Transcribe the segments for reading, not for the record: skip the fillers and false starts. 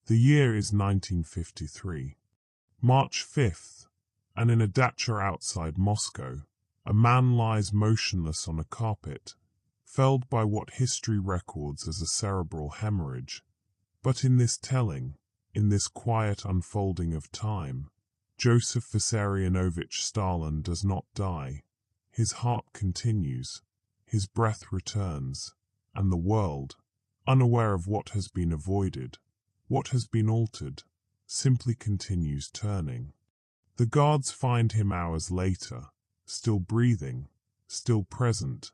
The year is 1953. March 5th, and in a dacha outside Moscow, a man lies motionless on a carpet, felled by what history records as a cerebral hemorrhage. But in this telling, in this quiet unfolding of time, Joseph Vissarionovich Stalin does not die. His heart continues, his breath returns, and the world, unaware of what has been avoided, what has been altered, simply continues turning. The guards find him hours later, still breathing, still present,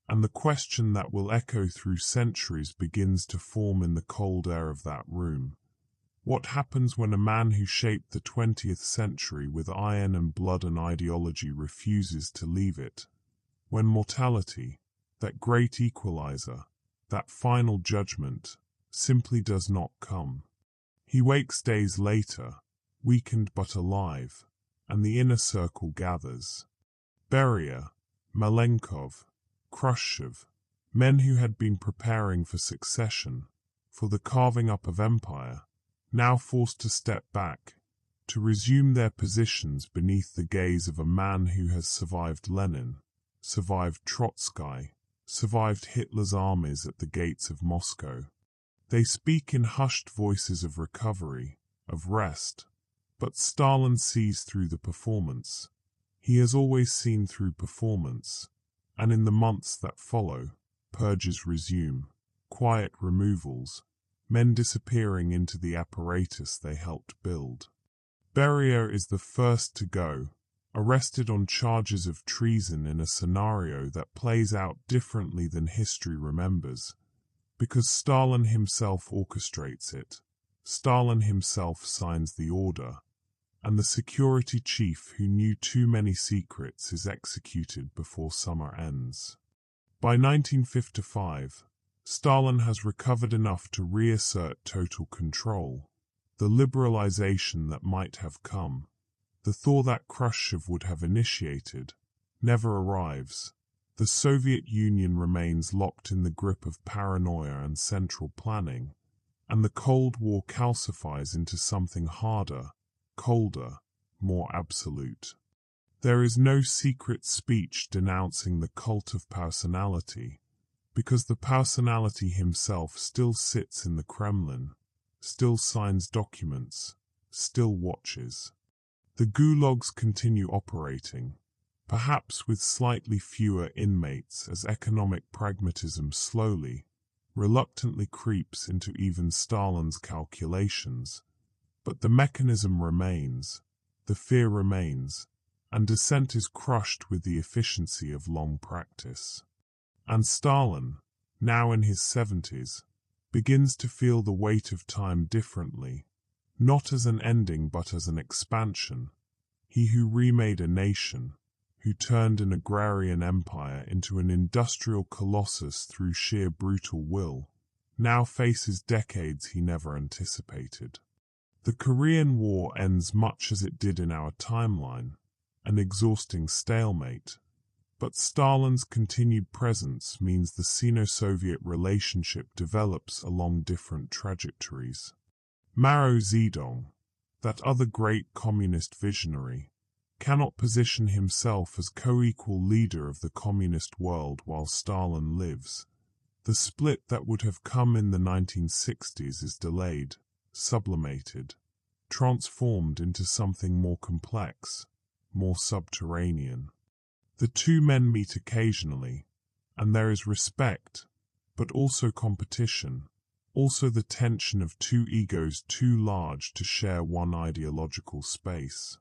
and the question that will echo through centuries begins to form in the cold air of that room. What happens when a man who shaped the 20th century with iron and blood and ideology refuses to leave it? When mortality, that great equalizer, that final judgment, simply does not come. He wakes days later, weakened but alive, and the inner circle gathers. Beria, Malenkov, Khrushchev, men who had been preparing for succession, for the carving up of empire, now forced to step back, to resume their positions beneath the gaze of a man who has survived Lenin, survived Trotsky, survived Hitler's armies at the gates of Moscow. They speak in hushed voices of recovery, of rest, but Stalin sees through the performance. He has always seen through performance, and in the months that follow, purges resume, quiet removals, men disappearing into the apparatus they helped build. Beria is the first to go, arrested on charges of treason in a scenario that plays out differently than history remembers, because Stalin himself orchestrates it. Stalin himself signs the order, and the security chief who knew too many secrets is executed before summer ends. By 1955, Stalin has recovered enough to reassert total control. The liberalization that might have come, the thaw that Khrushchev would have initiated, never arrives. The Soviet Union remains locked in the grip of paranoia and central planning, and the Cold War calcifies into something harder, colder, more absolute. There is no secret speech denouncing the cult of personality, because the personality himself still sits in the Kremlin, still signs documents, still watches. The gulags continue operating, perhaps with slightly fewer inmates as economic pragmatism slowly, reluctantly creeps into even Stalin's calculations. But the mechanism remains, the fear remains, and dissent is crushed with the efficiency of long practice. And Stalin, now in his 70s, begins to feel the weight of time differently, not as an ending but as an expansion. He who remade a nation, who turned an agrarian empire into an industrial colossus through sheer brutal will, now faces decades he never anticipated. The Korean War ends much as it did in our timeline, an exhausting stalemate, but Stalin's continued presence means the Sino-Soviet relationship develops along different trajectories. Mao Zedong, that other great communist visionary, cannot position himself as co-equal leader of the communist world while Stalin lives. The split that would have come in the 1960s is delayed, sublimated, transformed into something more complex, more subterranean. The two men meet occasionally, and there is respect, but also competition, also the tension of two egos too large to share one ideological space.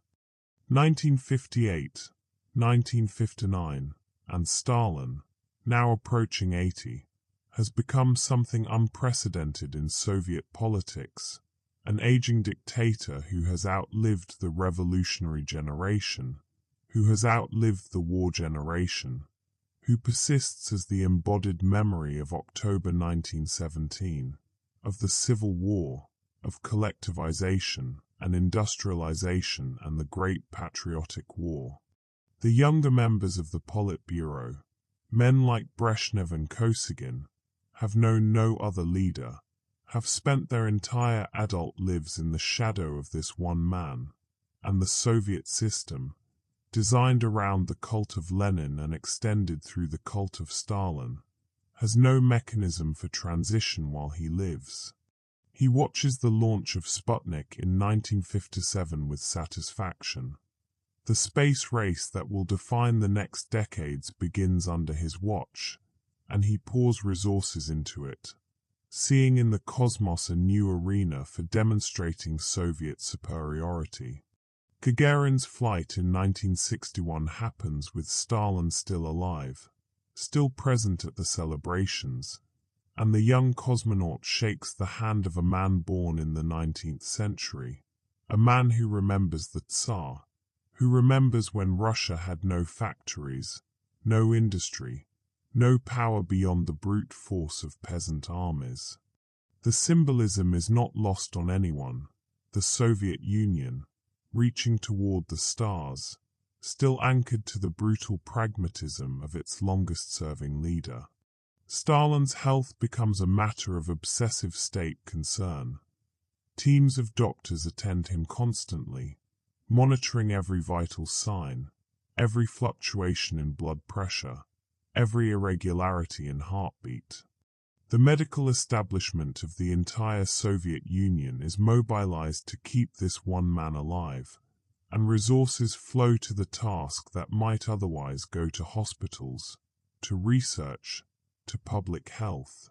1958, 1959, and Stalin, now approaching 80, has become something unprecedented in Soviet politics, an aging dictator who has outlived the revolutionary generation, who has outlived the war generation, who persists as the embodied memory of October 1917, of the Civil War, of collectivization and industrialization and the Great Patriotic War. The younger members of the Politburo, men like Brezhnev and Kosygin, have known no other leader, have spent their entire adult lives in the shadow of this one man, and the Soviet system, designed around the cult of Lenin and extended through the cult of Stalin, has no mechanism for transition while he lives. He watches the launch of Sputnik in 1957 with satisfaction. The space race that will define the next decades begins under his watch, and he pours resources into it, seeing in the cosmos a new arena for demonstrating Soviet superiority. Gagarin's flight in 1961 happens with Stalin still alive, still present at the celebrations, and the young cosmonaut shakes the hand of a man born in the 19th century, a man who remembers the Tsar, who remembers when Russia had no factories, no industry, no power beyond the brute force of peasant armies. The symbolism is not lost on anyone. The Soviet Union, reaching toward the stars, still anchored to the brutal pragmatism of its longest-serving leader. Stalin's health becomes a matter of obsessive state concern. Teams of doctors attend him constantly, monitoring every vital sign, every fluctuation in blood pressure, every irregularity in heartbeat. The medical establishment of the entire Soviet Union is mobilized to keep this one man alive, and resources flow to the task that might otherwise go to hospitals, to research, to public health.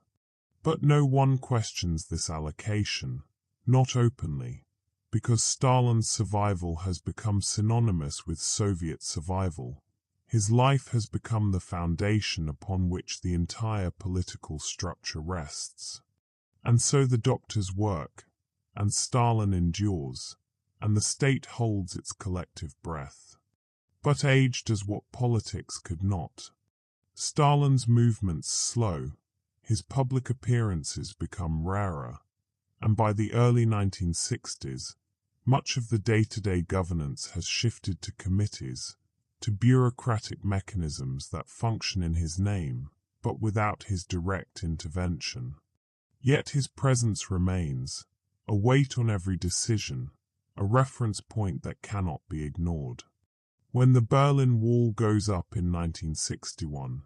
But no one questions this allocation, not openly, because Stalin's survival has become synonymous with Soviet survival. His life has become the foundation upon which the entire political structure rests. And so the doctors work, and Stalin endures, and the state holds its collective breath. But age does what politics could not. Stalin's movements slow, his public appearances become rarer, and by the early 1960s, much of the day-to-day governance has shifted to committees, to bureaucratic mechanisms that function in his name, but without his direct intervention. Yet his presence remains, a weight on every decision, a reference point that cannot be ignored. When the Berlin Wall goes up in 1961,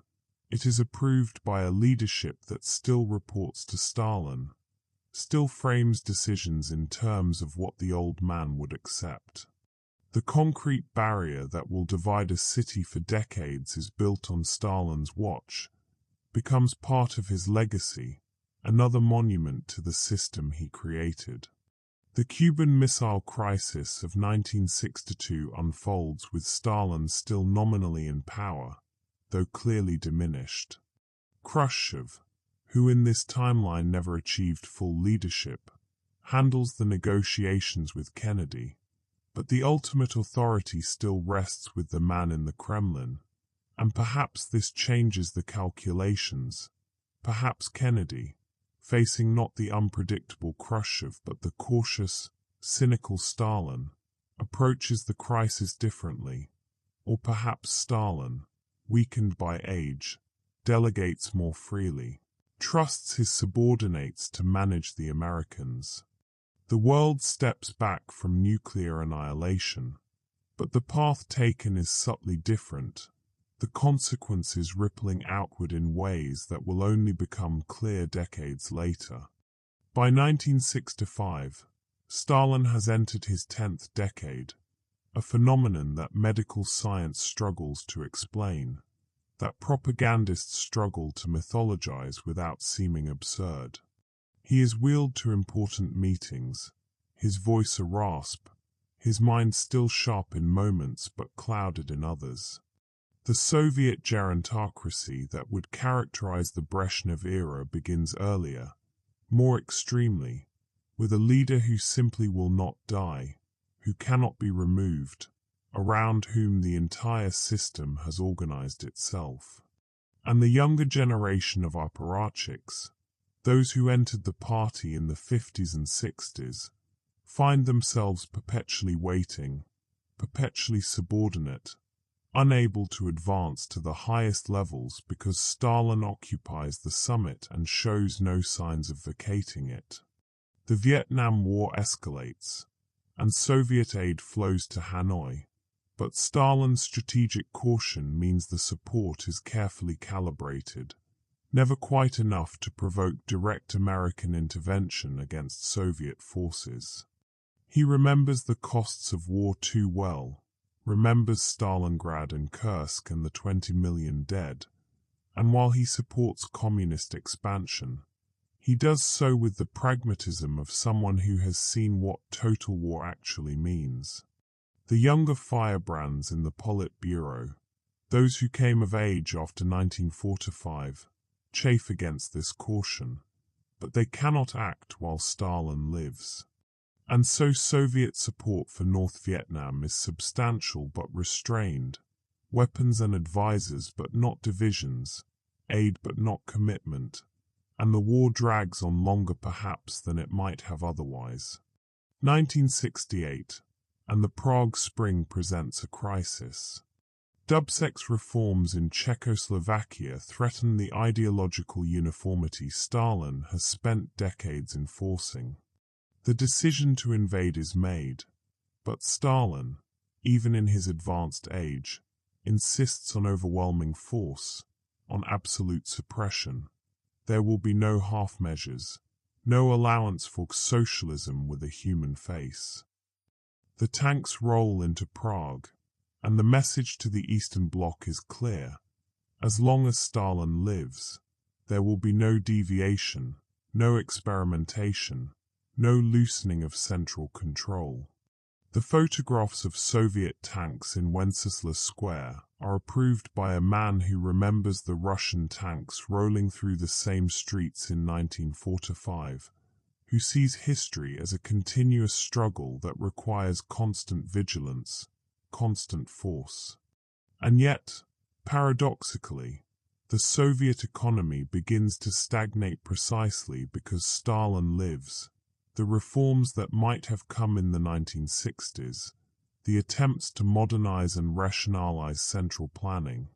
it is approved by a leadership that still reports to Stalin, still frames decisions in terms of what the old man would accept. The concrete barrier that will divide a city for decades is built on Stalin's watch, becomes part of his legacy, another monument to the system he created. The Cuban Missile Crisis of 1962 unfolds with Stalin still nominally in power, though clearly diminished. Khrushchev, who in this timeline never achieved full leadership, handles the negotiations with Kennedy, but the ultimate authority still rests with the man in the Kremlin, and perhaps this changes the calculations. Perhaps Kennedy, facing not the unpredictable Khrushchev but the cautious, cynical Stalin, approaches the crisis differently, or perhaps Stalin, weakened by age, delegates more freely, trusts his subordinates to manage the Americans. The world steps back from nuclear annihilation, but the path taken is subtly different, the consequences rippling outward in ways that will only become clear decades later. By 1965, Stalin has entered his 10th decade, a phenomenon that medical science struggles to explain, that propagandists struggle to mythologize without seeming absurd. He is wheeled to important meetings, his voice a rasp, his mind still sharp in moments but clouded in others. The Soviet gerontocracy that would characterize the Brezhnev era begins earlier, more extremely, with a leader who simply will not die, who cannot be removed, around whom the entire system has organized itself. And the younger generation of apparatchiks, those who entered the party in the 50s and 60s, find themselves perpetually waiting, perpetually subordinate, unable to advance to the highest levels because Stalin occupies the summit and shows no signs of vacating it. The Vietnam War escalates, and Soviet aid flows to Hanoi, but Stalin's strategic caution means the support is carefully calibrated, never quite enough to provoke direct American intervention against Soviet forces. He remembers the costs of war too well, remembers Stalingrad and Kursk and the 20 million dead, and while he supports communist expansion, he does so with the pragmatism of someone who has seen what total war actually means. The younger firebrands in the Politburo, those who came of age after 1945, chafe against this caution, but they cannot act while Stalin lives. And so Soviet support for North Vietnam is substantial but restrained, weapons and advisors but not divisions, aid but not commitment, and the war drags on longer perhaps than it might have otherwise. 1968, and the Prague Spring presents a crisis. Dubček's reforms in Czechoslovakia threaten the ideological uniformity Stalin has spent decades enforcing. The decision to invade is made, but Stalin, even in his advanced age, insists on overwhelming force, on absolute suppression. There will be no half measures, no allowance for socialism with a human face. The tanks roll into Prague, and the message to the Eastern Bloc is clear. As long as Stalin lives, there will be no deviation, no experimentation, no loosening of central control. The photographs of Soviet tanks in Wenceslas Square are approved by a man who remembers the Russian tanks rolling through the same streets in 1945, who sees history as a continuous struggle that requires constant vigilance, constant force. And yet, paradoxically, the Soviet economy begins to stagnate precisely because Stalin lives. The reforms that might have come in the 1960s, the attempts to modernize and rationalize central planning,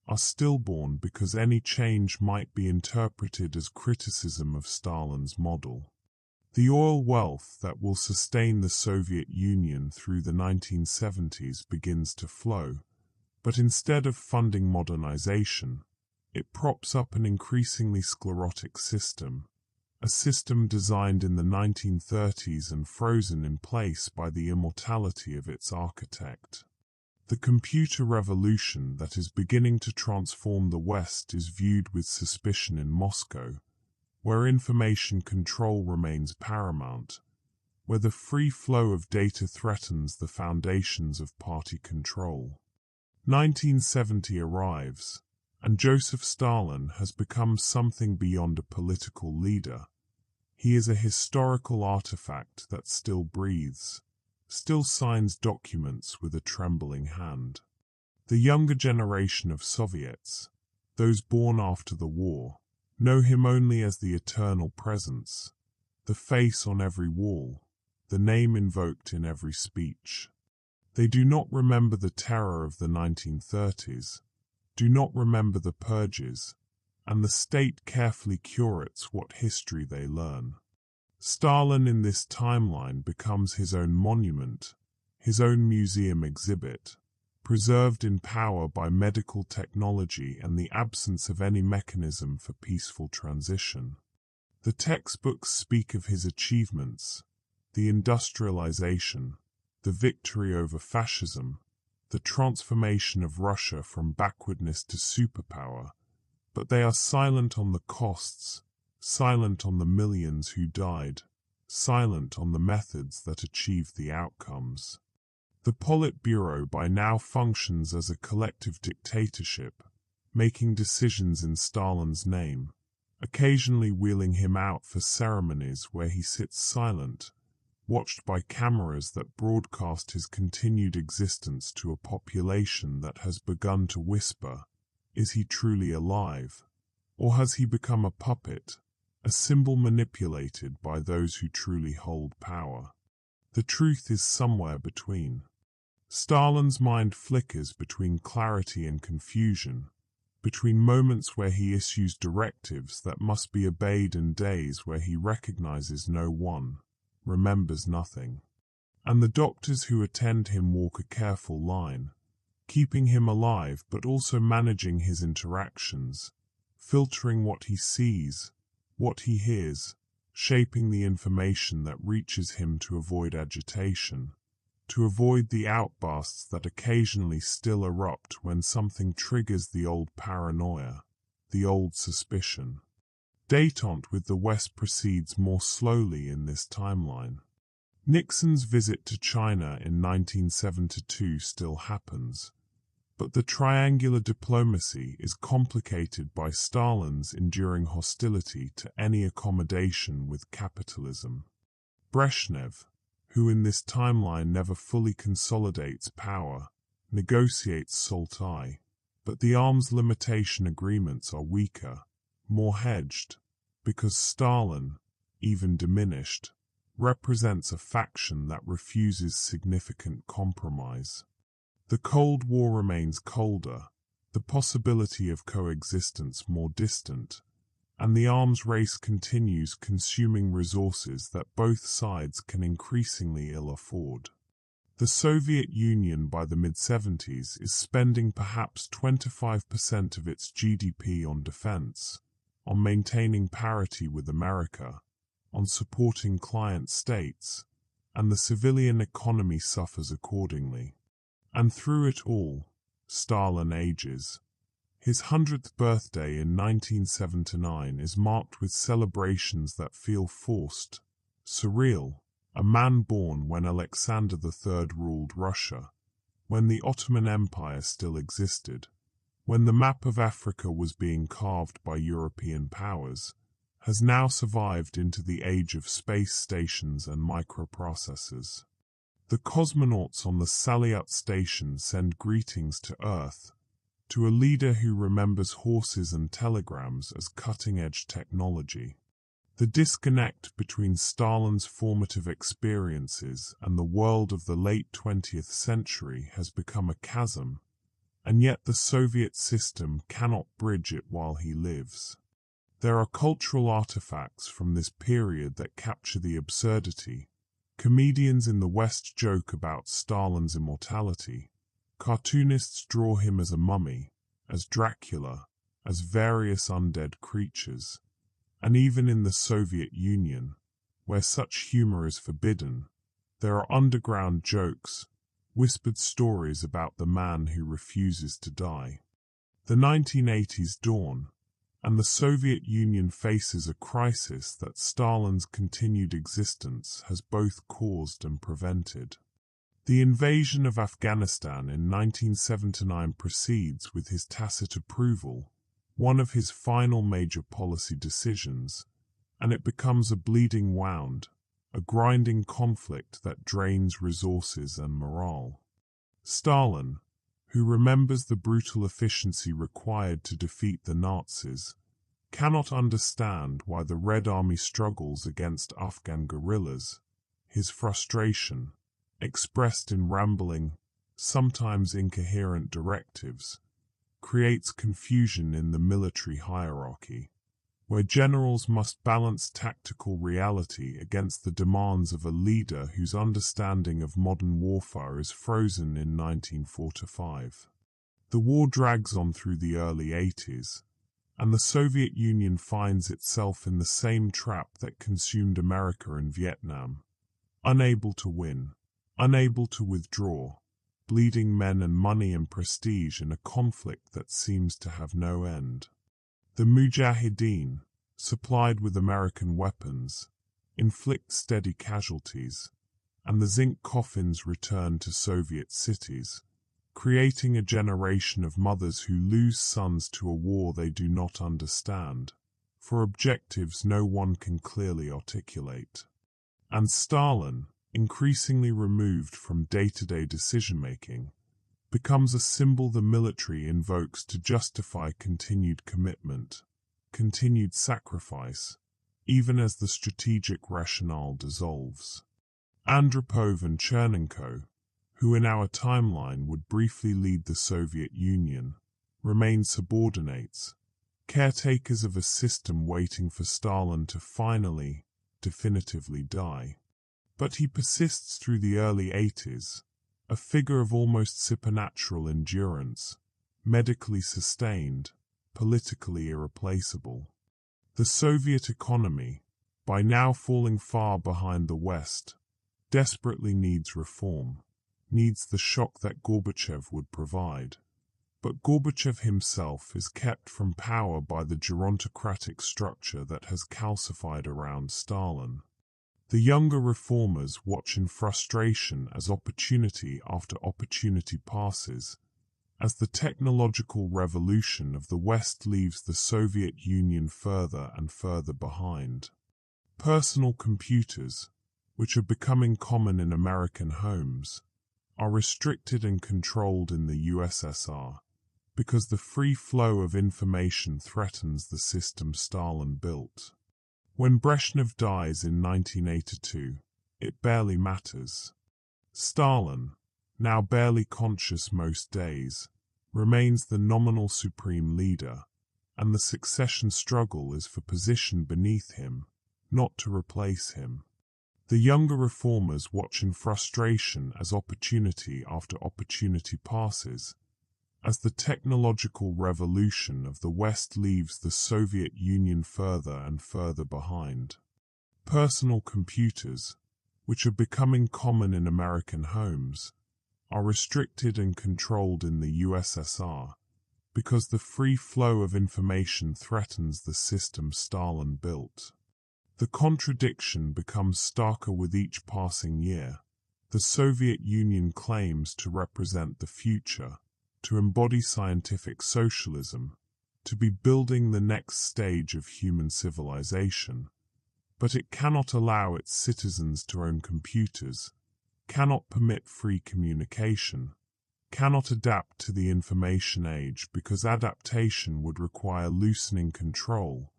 are stillborn because any change might be interpreted as criticism of Stalin's model. The oil wealth that will sustain the Soviet Union through the 1970s begins to flow, but instead of funding modernization, it props up an increasingly sclerotic system, a system designed in the 1930s and frozen in place by the immortality of its architect. The computer revolution that is beginning to transform the West is viewed with suspicion in Moscow, where information control remains paramount, where the free flow of data threatens the foundations of party control. 1970 arrives, and Joseph Stalin has become something beyond a political leader. He is a historical artifact that still breathes, still signs documents with a trembling hand. The younger generation of Soviets, those born after the war, know him only as the eternal presence, the face on every wall, the name invoked in every speech. They do not remember the terror of the 1930s, do not remember the purges, and the state carefully curates what history they learn. Stalin in this timeline becomes his own monument, his own museum exhibit, preserved in power by medical technology and the absence of any mechanism for peaceful transition. The textbooks speak of his achievements, the industrialization, the victory over fascism, the transformation of Russia from backwardness to superpower, but they are silent on the costs, silent on the millions who died, silent on the methods that achieved the outcomes. The Politburo by now functions as a collective dictatorship, making decisions in Stalin's name, occasionally wheeling him out for ceremonies where he sits silent, watched by cameras that broadcast his continued existence to a population that has begun to whisper, is he truly alive? Or has he become a puppet, a symbol manipulated by those who truly hold power? The truth is somewhere between. Stalin's mind flickers between clarity and confusion, between moments where he issues directives that must be obeyed and days where he recognizes no one, remembers nothing. And the doctors who attend him walk a careful line, keeping him alive but also managing his interactions, filtering what he sees, what he hears, shaping the information that reaches him to avoid agitation, to avoid the outbursts that occasionally still erupt when something triggers the old paranoia, the old suspicion. Détente with the West proceeds more slowly in this timeline. Nixon's visit to China in 1972 still happens, but the triangular diplomacy is complicated by Stalin's enduring hostility to any accommodation with capitalism. Brezhnev, who in this timeline never fully consolidates power, negotiates soothe, but the arms limitation agreements are weaker, more hedged, because Stalin, even diminished, represents a faction that refuses significant compromise. The Cold War remains colder, the possibility of coexistence more distant, and the arms race continues consuming resources that both sides can increasingly ill afford. The Soviet Union by the mid-70s is spending perhaps 25% of its GDP on defense, on maintaining parity with America, on supporting client states, and the civilian economy suffers accordingly. And through it all, Stalin ages. His 100th birthday in 1979 is marked with celebrations that feel forced, surreal, a man born when Alexander III ruled Russia, when the Ottoman Empire still existed, when the map of Africa was being carved by European powers, has now survived into the age of space stations and microprocessors. The cosmonauts on the Salyut station send greetings to Earth, to a leader who remembers horses and telegrams as cutting-edge technology. The disconnect between Stalin's formative experiences and the world of the late 20th century has become a chasm, and yet the Soviet system cannot bridge it while he lives. There are cultural artifacts from this period that capture the absurdity. Comedians in the West joke about Stalin's immortality. Cartoonists draw him as a mummy, as Dracula, as various undead creatures. And even in the Soviet Union, where such humor is forbidden, there are underground jokes, whispered stories about the man who refuses to die. The 1980s dawn, and the Soviet Union faces a crisis that Stalin's continued existence has both caused and prevented. The invasion of Afghanistan in 1979 proceeds with his tacit approval, one of his final major policy decisions, and it becomes a bleeding wound, a grinding conflict that drains resources and morale. Stalin, who remembers the brutal efficiency required to defeat the Nazis, cannot understand why the Red Army struggles against Afghan guerrillas. His frustration, expressed in rambling, sometimes incoherent directives, creates confusion in the military hierarchy, where generals must balance tactical reality against the demands of a leader whose understanding of modern warfare is frozen in 1945. The war drags on through the early 80s, and the Soviet Union finds itself in the same trap that consumed America in Vietnam. Unable to win, unable to withdraw, bleeding men and money and prestige in a conflict that seems to have no end. The Mujahideen, supplied with American weapons, inflict steady casualties, and the zinc coffins return to Soviet cities, creating a generation of mothers who lose sons to a war they do not understand, for objectives no one can clearly articulate. And Stalin, increasingly removed from day-to-day decision-making, becomes a symbol the military invokes to justify continued commitment, continued sacrifice, even as the strategic rationale dissolves. Andropov and Chernenko, who in our timeline would briefly lead the Soviet Union, remain subordinates, caretakers of a system waiting for Stalin to finally, definitively die. But he persists through the early 80s, a figure of almost supernatural endurance, medically sustained, politically irreplaceable. The Soviet economy, by now falling far behind the West, desperately needs reform, needs the shock that Gorbachev would provide. But Gorbachev himself is kept from power by the gerontocratic structure that has calcified around Stalin. The younger reformers watch in frustration as opportunity after opportunity passes, as the technological revolution of the West leaves the Soviet Union further and further behind. Personal computers, which are becoming common in American homes, are restricted and controlled in the USSR, because the free flow of information threatens the system Stalin built. When Brezhnev dies in 1982, it barely matters. Stalin, now barely conscious most days, remains the nominal supreme leader, and the succession struggle is for position beneath him, not to replace him. The younger reformers watch in frustration as opportunity after opportunity passes, as the technological revolution of the West leaves the Soviet Union further and further behind. Personal computers, which are becoming common in American homes, are restricted and controlled in the USSR, because the free flow of information threatens the system Stalin built. The contradiction becomes starker with each passing year. The Soviet Union claims to represent the future, to embody scientific socialism, to be building the next stage of human civilization. But it cannot allow its citizens to own computers, cannot permit free communication, cannot adapt to the information age because adaptation would require loosening control,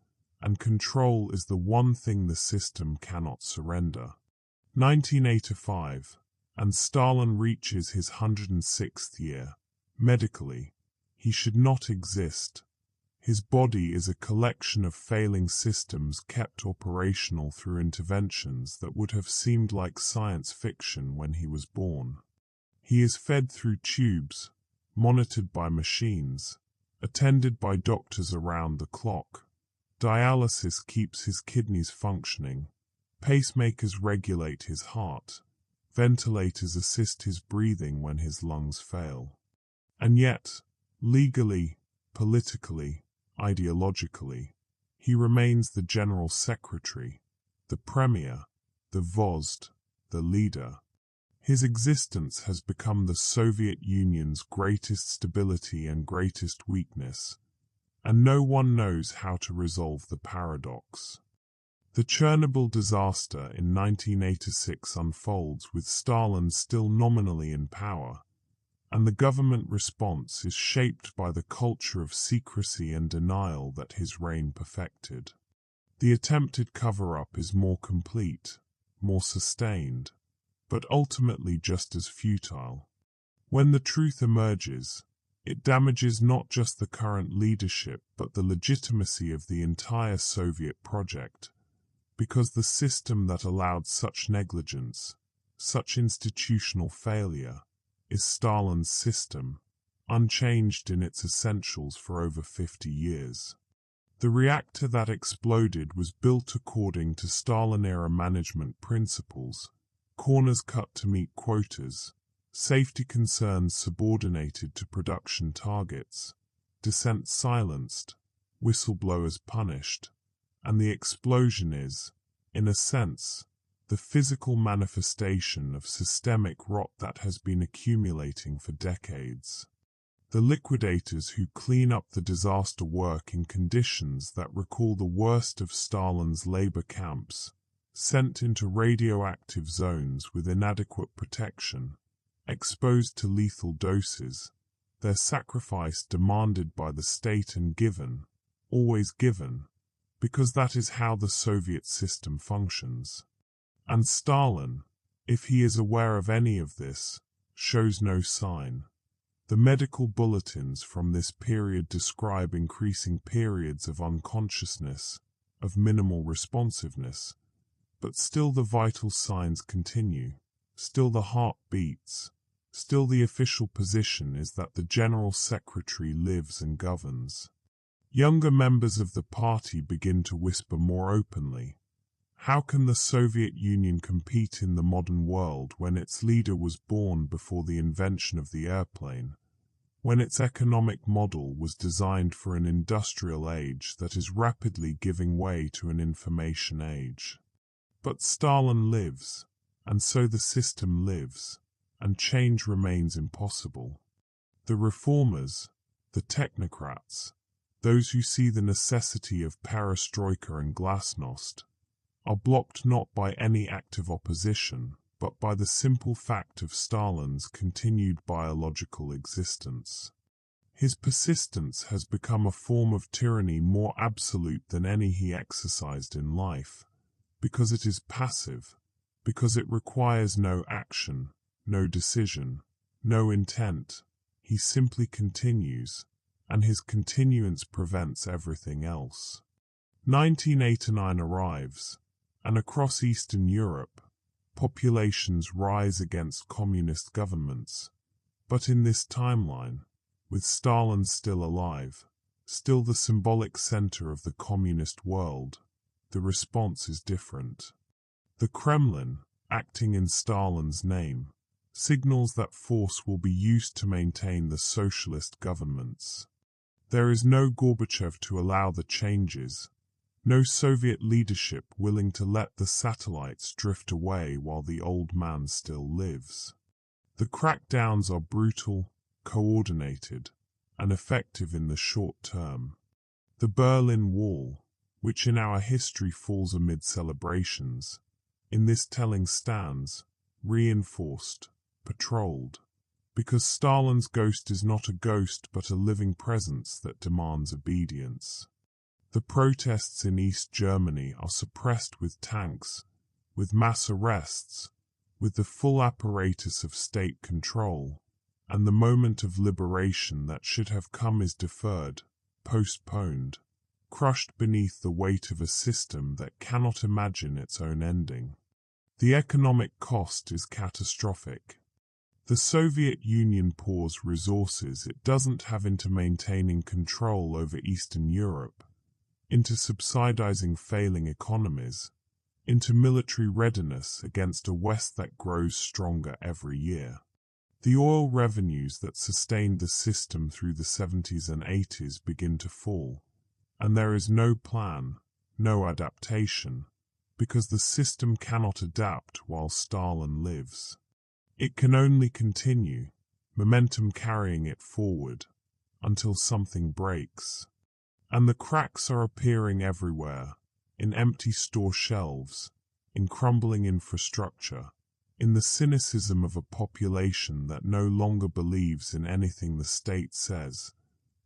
and control is the one thing the system cannot surrender. 1985, and Stalin reaches his 106th year. Medically, he should not exist. His body is a collection of failing systems kept operational through interventions that would have seemed like science fiction when he was born. He is fed through tubes, monitored by machines, attended by doctors around the clock. Dialysis keeps his kidneys functioning, pacemakers regulate his heart, ventilators assist his breathing when his lungs fail. And yet, legally, politically, ideologically, he remains the General Secretary, the Premier, the Vozd, the leader. His existence has become the Soviet Union's greatest stability and greatest weakness, and no one knows how to resolve the paradox. The Chernobyl disaster in 1986 unfolds with Stalin still nominally in power, and the government response is shaped by the culture of secrecy and denial that his reign perfected. The attempted cover-up is more complete, more sustained, but ultimately just as futile. When the truth emerges, it damages not just the current leadership but the legitimacy of the entire Soviet project, because the system that allowed such negligence, such institutional failure, is Stalin's system, unchanged in its essentials for over 50 years. The reactor that exploded was built according to Stalin-era management principles, corners cut to meet quotas, safety concerns subordinated to production targets, dissent silenced, whistleblowers punished, and the explosion is, in a sense, the physical manifestation of systemic rot that has been accumulating for decades. The liquidators who clean up the disaster work in conditions that recall the worst of Stalin's labor camps, sent into radioactive zones with inadequate protection, exposed to lethal doses, their sacrifice demanded by the state and given, always given, because that is how the Soviet system functions. And Stalin, if he is aware of any of this, shows no sign. The medical bulletins from this period describe increasing periods of unconsciousness, of minimal responsiveness, but still the vital signs continue, still the heart beats, still the official position is that the General Secretary lives and governs. Younger members of the party begin to whisper more openly. How can the Soviet Union compete in the modern world when its leader was born before the invention of the airplane, when its economic model was designed for an industrial age that is rapidly giving way to an information age? But Stalin lives, and so the system lives, and change remains impossible. The reformers, the technocrats, those who see the necessity of perestroika and glasnost, are blocked not by any active opposition, but by the simple fact of Stalin's continued biological existence. His persistence has become a form of tyranny more absolute than any he exercised in life, because it is passive, because it requires no action, no decision, no intent. He simply continues, and his continuance prevents everything else. 1989 arrives, and across Eastern Europe, populations rise against communist governments. But in this timeline, with Stalin still alive, still the symbolic center of the communist world, the response is different. The Kremlin, acting in Stalin's name, signals that force will be used to maintain the socialist governments. There is no Gorbachev to allow the changes, no Soviet leadership willing to let the satellites drift away while the old man still lives. The crackdowns are brutal, coordinated, and effective in the short term. The Berlin Wall, which in our history falls amid celebrations, in this telling stands, reinforced, patrolled, because Stalin's ghost is not a ghost but a living presence that demands obedience. The protests in East Germany are suppressed with tanks, with mass arrests, with the full apparatus of state control, and the moment of liberation that should have come is deferred, postponed, crushed beneath the weight of a system that cannot imagine its own ending. The economic cost is catastrophic. The Soviet Union pours resources it doesn't have into maintaining control over Eastern Europe, into subsidizing failing economies, into military readiness against a West that grows stronger every year. The oil revenues that sustained the system through the 70s and 80s begin to fall, and there is no plan, no adaptation, because the system cannot adapt while Stalin lives. It can only continue, momentum carrying it forward, until something breaks. And the cracks are appearing everywhere, in empty store shelves, in crumbling infrastructure, in the cynicism of a population that no longer believes in anything the state says,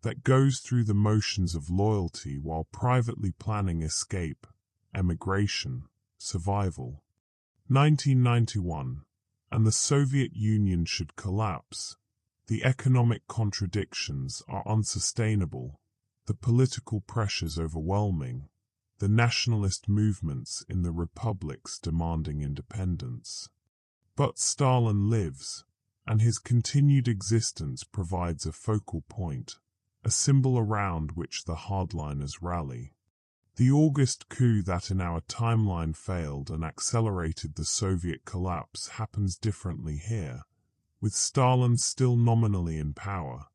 that goes through the motions of loyalty while privately planning escape, emigration, survival. 1991, and the Soviet Union should collapse. The economic contradictions are unsustainable. The political pressures overwhelming, the nationalist movements in the republics demanding independence. But Stalin lives, and his continued existence provides a focal point, a symbol around which the hardliners rally. The August coup that in our timeline failed and accelerated the Soviet collapse happens differently here, with Stalin still nominally in power.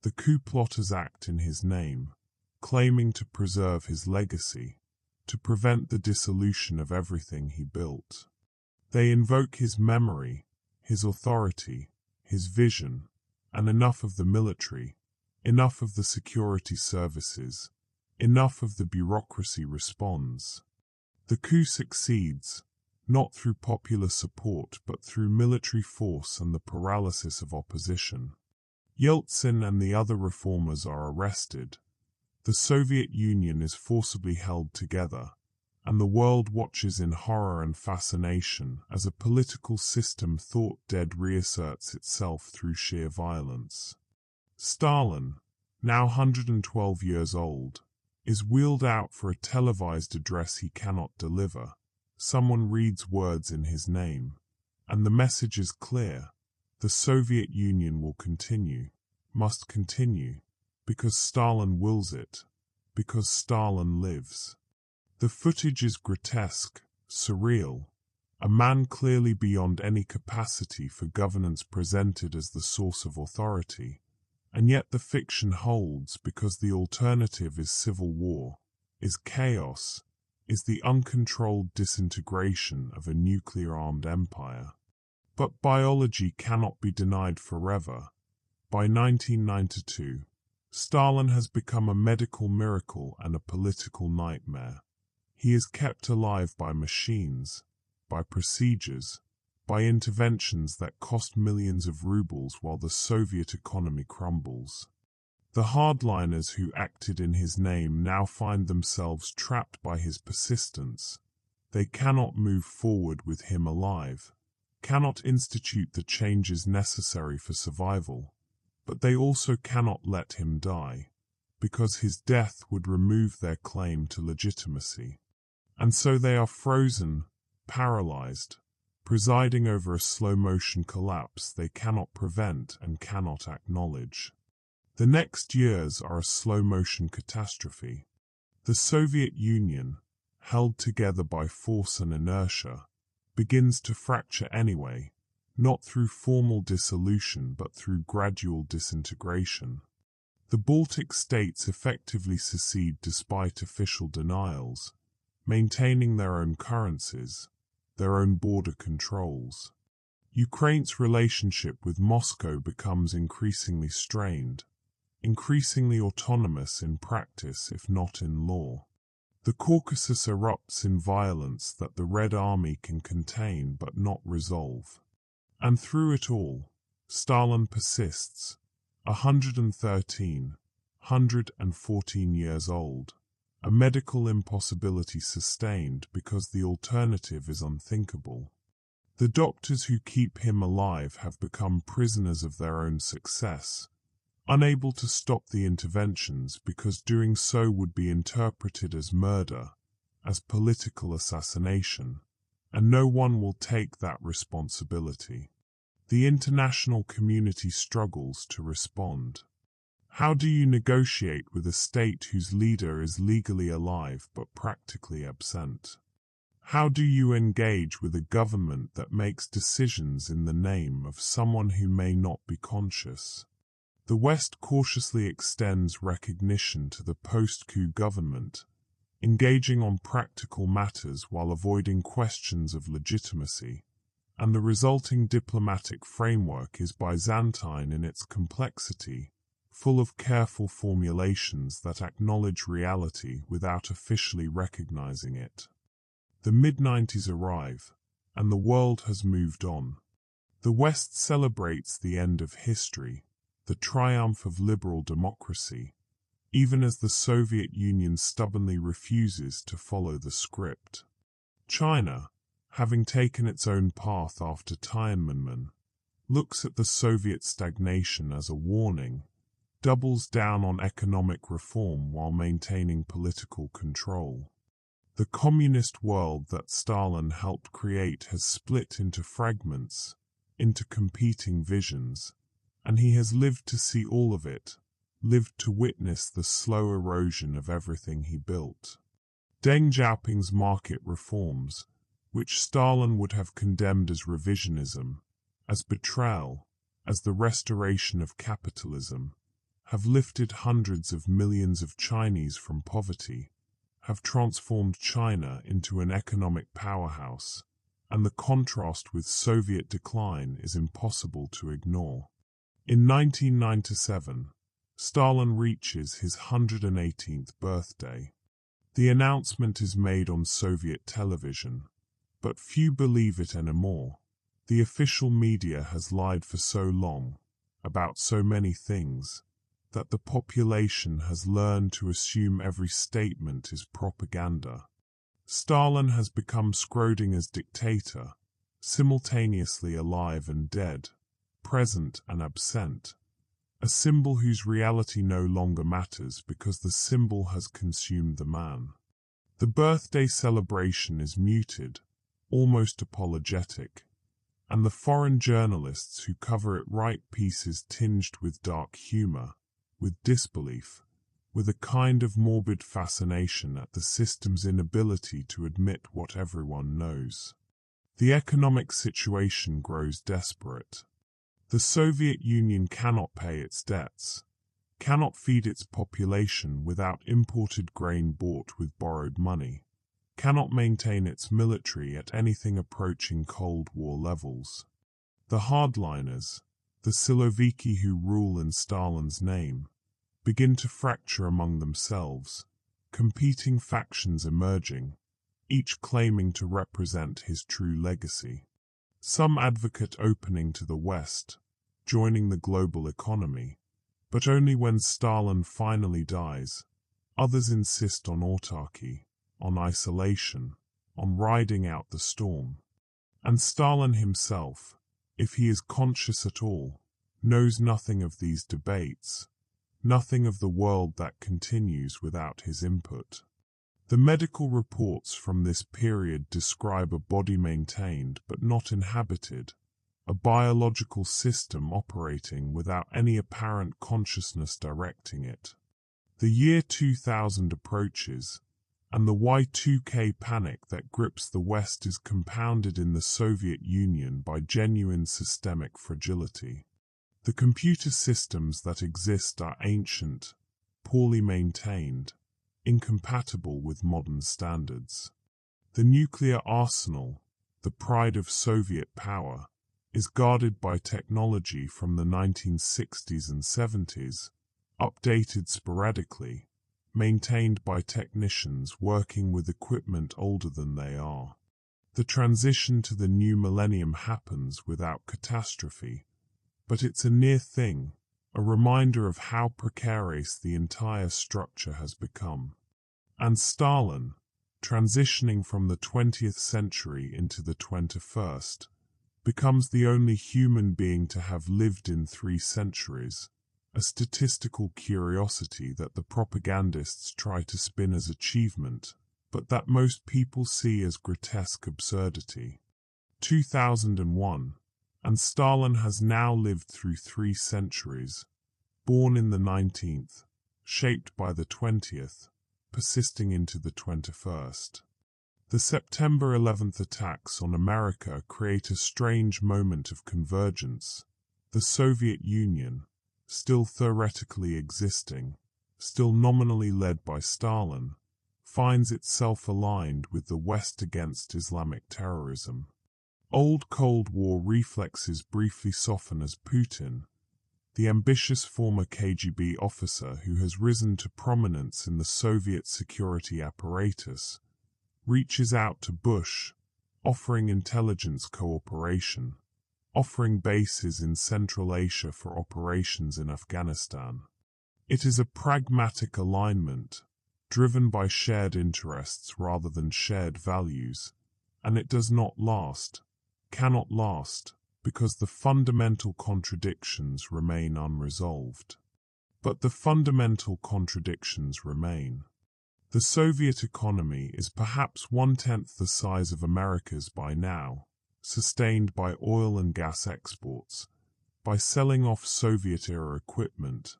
The coup plotters act in his name, claiming to preserve his legacy, to prevent the dissolution of everything he built. They invoke his memory, his authority, his vision, and enough of the military, enough of the security services, enough of the bureaucracy responds. The coup succeeds, not through popular support but through military force and the paralysis of opposition. Yeltsin and the other reformers are arrested. The Soviet Union is forcibly held together, and the world watches in horror and fascination as a political system thought dead reasserts itself through sheer violence. Stalin, now 112 years old, is wheeled out for a televised address he cannot deliver. Someone reads words in his name, and the message is clear. The Soviet Union will continue, must continue, because Stalin wills it, because Stalin lives. The footage is grotesque, surreal, a man clearly beyond any capacity for governance presented as the source of authority, and yet the fiction holds because the alternative is civil war, is chaos, is the uncontrolled disintegration of a nuclear-armed empire. But biology cannot be denied forever. By 1992, Stalin has become a medical miracle and a political nightmare. He is kept alive by machines, by procedures, by interventions that cost millions of rubles while the Soviet economy crumbles. The hardliners who acted in his name now find themselves trapped by his persistence. They cannot move forward with him alive, cannot institute the changes necessary for survival, but they also cannot let him die, because his death would remove their claim to legitimacy. And so they are frozen, paralyzed, presiding over a slow-motion collapse they cannot prevent and cannot acknowledge. The next years are a slow-motion catastrophe. The Soviet Union, held together by force and inertia, begins to fracture anyway, not through formal dissolution but through gradual disintegration. The Baltic states effectively secede despite official denials, maintaining their own currencies, their own border controls. Ukraine's relationship with Moscow becomes increasingly strained, increasingly autonomous in practice if not in law. The Caucasus erupts in violence that the Red Army can contain but not resolve. And through it all, Stalin persists, 114 years old, a medical impossibility sustained because the alternative is unthinkable. The doctors who keep him alive have become prisoners of their own success, unable to stop the interventions because doing so would be interpreted as murder, as political assassination, and no one will take that responsibility. The international community struggles to respond. How do you negotiate with a state whose leader is legally alive but practically absent? How do you engage with a government that makes decisions in the name of someone who may not be conscious? The West cautiously extends recognition to the post-coup government, engaging on practical matters while avoiding questions of legitimacy, and the resulting diplomatic framework is Byzantine in its complexity, full of careful formulations that acknowledge reality without officially recognizing it. The mid-90s arrive, and the world has moved on. The West celebrates the end of history, the triumph of liberal democracy, even as the Soviet Union stubbornly refuses to follow the script. China, having taken its own path after Tiananmen, looks at the Soviet stagnation as a warning, doubles down on economic reform while maintaining political control. The communist world that Stalin helped create has split into fragments, into competing visions, and he has lived to see all of it, lived to witness the slow erosion of everything he built. Deng Xiaoping's market reforms, which Stalin would have condemned as revisionism, as betrayal, as the restoration of capitalism, have lifted hundreds of millions of Chinese from poverty, have transformed China into an economic powerhouse, and the contrast with Soviet decline is impossible to ignore. In 1997, Stalin reaches his 118th birthday. The announcement is made on Soviet television, but few believe it anymore. The official media has lied for so long, about so many things, that the population has learned to assume every statement is propaganda. Stalin has become Schrödinger's dictator, simultaneously alive and dead, present and absent, a symbol whose reality no longer matters because the symbol has consumed the man. The birthday celebration is muted, almost apologetic, and the foreign journalists who cover it write pieces tinged with dark humor, with disbelief, with a kind of morbid fascination at the system's inability to admit what everyone knows. The economic situation grows desperate. The Soviet Union cannot pay its debts, cannot feed its population without imported grain bought with borrowed money, cannot maintain its military at anything approaching Cold War levels. The hardliners, the Siloviki who rule in Stalin's name, begin to fracture among themselves, competing factions emerging, each claiming to represent his true legacy. Some advocate opening to the West, joining the global economy, but only when Stalin finally dies. Others insist on autarky, on isolation, on riding out the storm. And Stalin himself, if he is conscious at all, knows nothing of these debates, nothing of the world that continues without his input. The medical reports from this period describe a body maintained but not inhabited, a biological system operating without any apparent consciousness directing it. The year 2000 approaches, and the Y2K panic that grips the West is compounded in the Soviet Union by genuine systemic fragility. The computer systems that exist are ancient, poorly maintained, incompatible with modern standards. The nuclear arsenal, the pride of Soviet power, is guarded by technology from the 1960s and 70s, updated sporadically, maintained by technicians working with equipment older than they are. The transition to the new millennium happens without catastrophe, but it's a near thing, a reminder of how precarious the entire structure has become. And Stalin, transitioning from the 20th century into the 21st, becomes the only human being to have lived in 3 centuries, a statistical curiosity that the propagandists try to spin as achievement, but that most people see as grotesque absurdity. 2001, and Stalin has now lived through 3 centuries, born in the 19th, shaped by the 20th, persisting into the 21st. The September 11th attacks on America create a strange moment of convergence. The Soviet Union, still theoretically existing, still nominally led by Stalin, finds itself aligned with the West against Islamic terrorism. Old Cold War reflexes briefly soften as Putin, the ambitious former KGB officer who has risen to prominence in the Soviet security apparatus, reaches out to Bush, offering intelligence cooperation, offering bases in Central Asia for operations in Afghanistan. It is a pragmatic alignment, driven by shared interests rather than shared values, and it does not last, cannot last, because the fundamental contradictions remain unresolved. But the fundamental contradictions remain. The Soviet economy is perhaps 1/10 the size of America's by now, sustained by oil and gas exports, by selling off Soviet-era equipment,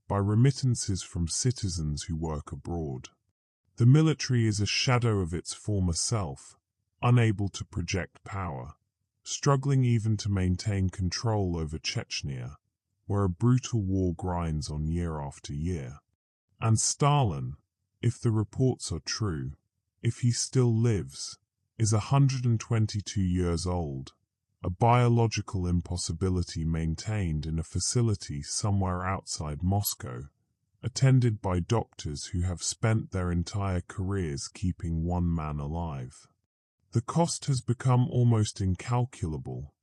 by remittances from citizens who work abroad. The military is a shadow of its former self, unable to project power, struggling even to maintain control over Chechnya, where a brutal war grinds on year after year. And Stalin, if the reports are true, if he still lives, is 122 years old, a biological impossibility maintained in a facility somewhere outside Moscow, attended by doctors who have spent their entire careers keeping one man alive. The cost has become almost incalculable,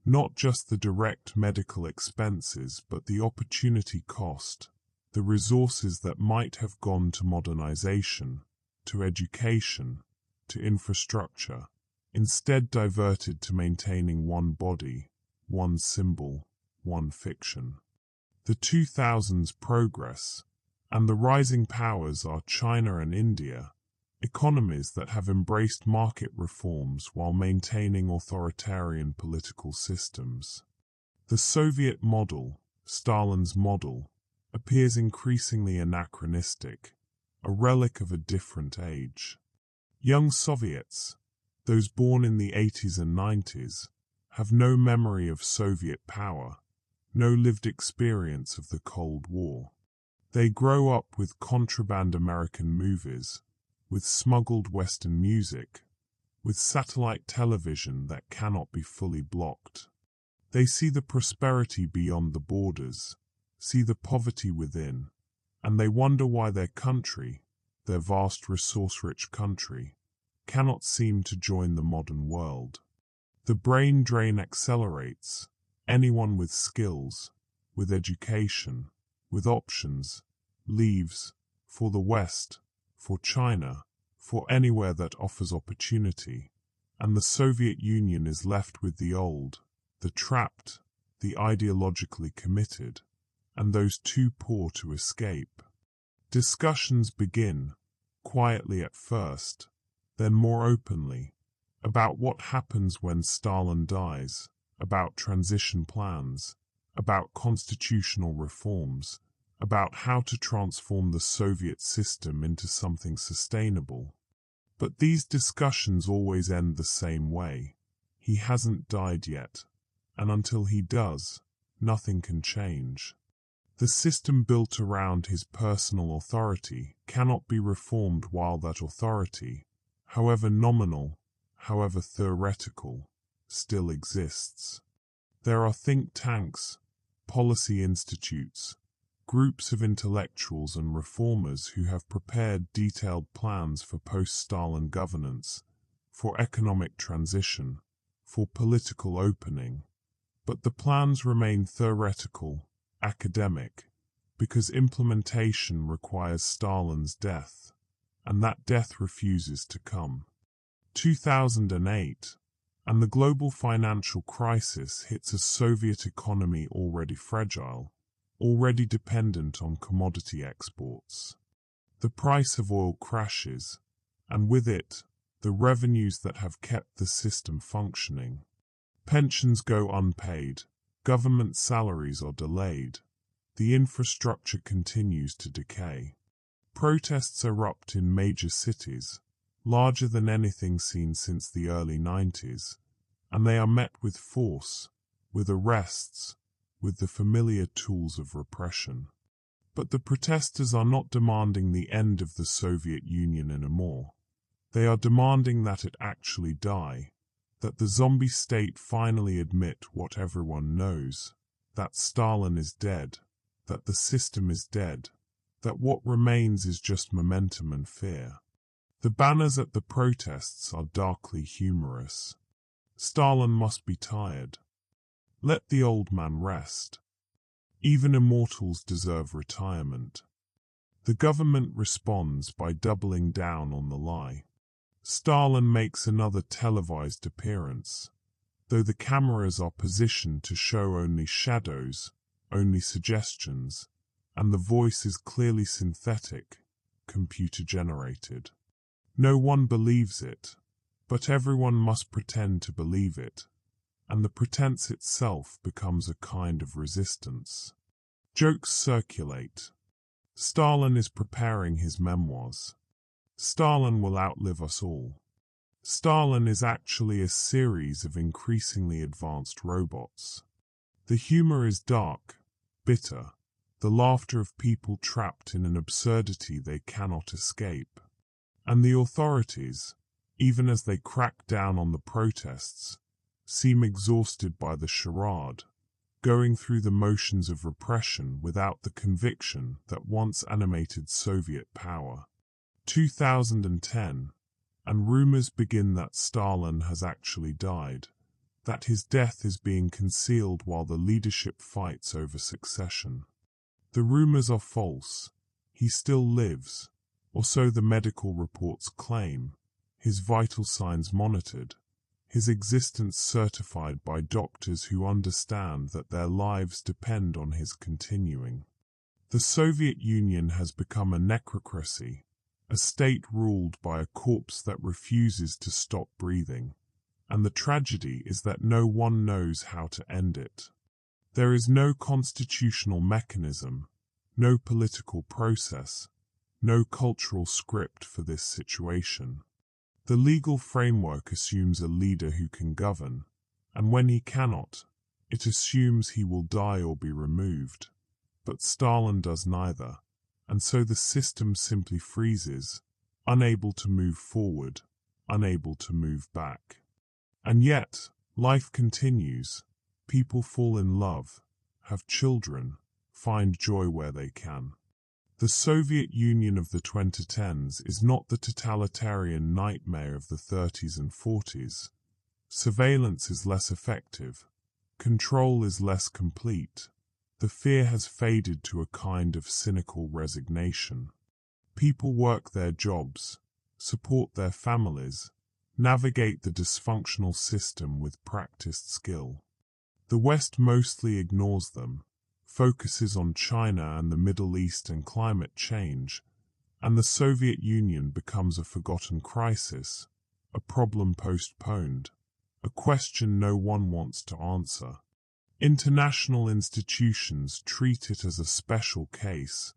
not just the direct medical expenses but the opportunity cost, the resources that might have gone to modernization, to education, to infrastructure, instead diverted to maintaining one body, one symbol, one fiction. The 2000s progress and the rising powers are China and India, economies that have embraced market reforms while maintaining authoritarian political systems. The Soviet model, Stalin's model, appears increasingly anachronistic, a relic of a different age. Young Soviets, those born in the 80s and 90s, have no memory of Soviet power, no lived experience of the Cold War. They grow up with contraband American movies, with smuggled Western music, with satellite television that cannot be fully blocked. They see the prosperity beyond the borders, see the poverty within, and they wonder why their country, their vast resource-rich country, cannot seem to join the modern world. The brain drain accelerates. Anyone with skills, with education, with options, leaves, for the West, for China, for anywhere that offers opportunity, and the Soviet Union is left with the old, the trapped, the ideologically committed, and those too poor to escape. Discussions begin, quietly at first, then more openly, about what happens when Stalin dies, about transition plans, about constitutional reforms, about how to transform the Soviet system into something sustainable. But these discussions always end the same way. He hasn't died yet, and until he does, nothing can change. The system built around his personal authority cannot be reformed while that authority, however nominal, however theoretical, still exists. There are think tanks, policy institutes, groups of intellectuals and reformers who have prepared detailed plans for post-Stalin governance, for economic transition, for political opening. But the plans remain theoretical, academic, because implementation requires Stalin's death, and that death refuses to come. 2008, and the global financial crisis hits a Soviet economy already fragile, already dependent on commodity exports. The price of oil crashes, and with it, the revenues that have kept the system functioning. Pensions go unpaid, government salaries are delayed, the infrastructure continues to decay. Protests erupt in major cities, larger than anything seen since the early 90s, and they are met with force, with arrests, with the familiar tools of repression. But the protesters are not demanding the end of the Soviet Union anymore. They are demanding that it actually die, that the zombie state finally admit what everyone knows, that Stalin is dead, that the system is dead, that what remains is just momentum and fear. The banners at the protests are darkly humorous. Stalin must be tired. Let the old man rest. Even immortals deserve retirement. The government responds by doubling down on the lie. Stalin makes another televised appearance, though the cameras are positioned to show only shadows, only suggestions, and the voice is clearly synthetic, computer-generated. No one believes it, but everyone must pretend to believe it, and the pretense itself becomes a kind of resistance. Jokes circulate. Stalin is preparing his memoirs. Stalin will outlive us all. Stalin is actually a series of increasingly advanced robots. The humor is dark, bitter, the laughter of people trapped in an absurdity they cannot escape. And the authorities, even as they crack down on the protests, seem exhausted by the charade, going through the motions of repression without the conviction that once animated Soviet power. 2010, and rumors begin that Stalin has actually died, that his death is being concealed while the leadership fights over succession. The rumors are false. He still lives, or so the medical reports claim. his vital signs monitored, his existence certified by doctors who understand that their lives depend on his continuing. The Soviet Union has become a necrocracy, a state ruled by a corpse that refuses to stop breathing, and the tragedy is that no one knows how to end it. There is no constitutional mechanism, no political process, no cultural script for this situation. The legal framework assumes a leader who can govern, and when he cannot, it assumes he will die or be removed. But Stalin does neither, and so the system simply freezes, unable to move forward, unable to move back. And yet, life continues. People fall in love, have children, find joy where they can. The Soviet Union of the 2010s is not the totalitarian nightmare of the 30s and 40s. Surveillance is less effective. Control is less complete. The fear has faded to a kind of cynical resignation. People work their jobs, support their families, navigate the dysfunctional system with practiced skill. The West mostly ignores them, focuses on China and the Middle East and climate change, and the Soviet Union becomes a forgotten crisis, a problem postponed, a question no one wants to answer. International institutions treat it as a special case,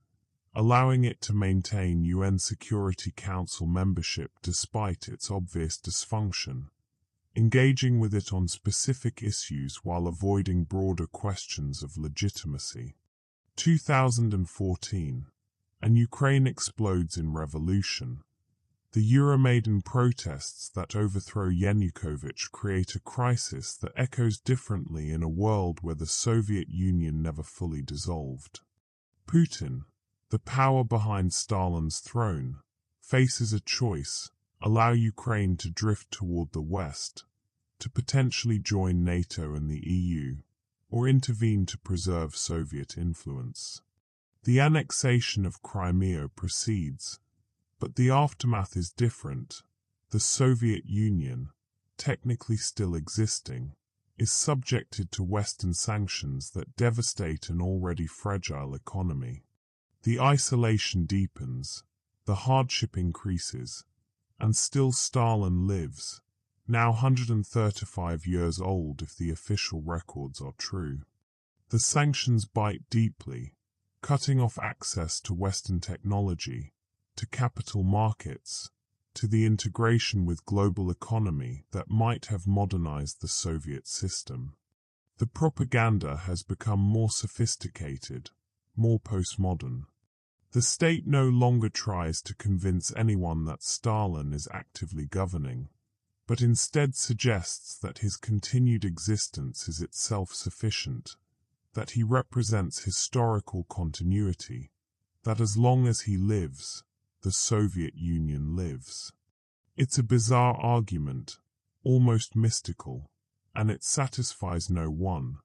allowing it to maintain UN Security Council membership despite its obvious dysfunction, engaging with it on specific issues while avoiding broader questions of legitimacy. 2014, and Ukraine explodes in revolution. The Euromaidan protests that overthrow Yanukovych create a crisis that echoes differently in a world where the Soviet Union never fully dissolved. Putin, the power behind Stalin's throne, faces a choice: allow Ukraine to drift toward the West, to potentially join NATO and the EU, or intervene to preserve Soviet influence. The annexation of Crimea proceeds, but the aftermath is different. The Soviet Union, technically still existing, is subjected to Western sanctions that devastate an already fragile economy. The isolation deepens, the hardship increases, and still Stalin lives, now 135 years old if the official records are true. The sanctions bite deeply, cutting off access to Western technology, to capital markets, to the integration with global economy that might have modernized the Soviet system. The propaganda has become more sophisticated, more postmodern. The state no longer tries to convince anyone that Stalin is actively governing, but instead suggests that his continued existence is itself sufficient, that he represents historical continuity, that as long as he lives, the Soviet Union lives. It's a bizarre argument, almost mystical, and it satisfies no one,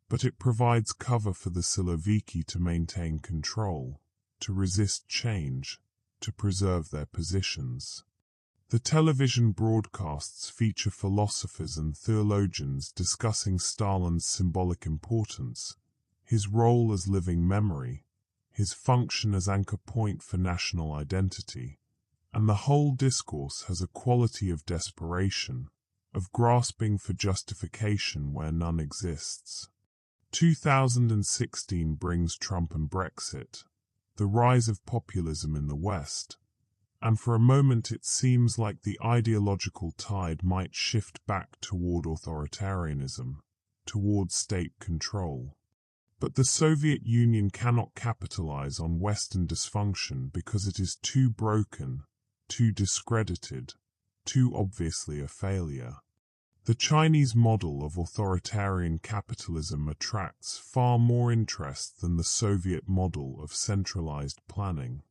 but it provides cover for the Siloviki to maintain control, to resist change, to preserve their positions. The television broadcasts feature philosophers and theologians discussing Stalin's symbolic importance, his role as living memory, his function as anchor point for national identity, and the whole discourse has a quality of desperation, of grasping for justification where none exists. 2016 brings Trump and Brexit, the rise of populism in the West, and for a moment it seems like the ideological tide might shift back toward authoritarianism, toward state control. But the Soviet Union cannot capitalize on Western dysfunction because it is too broken, too discredited, too obviously a failure. The Chinese model of authoritarian capitalism attracts far more interest than the Soviet model of centralized planning.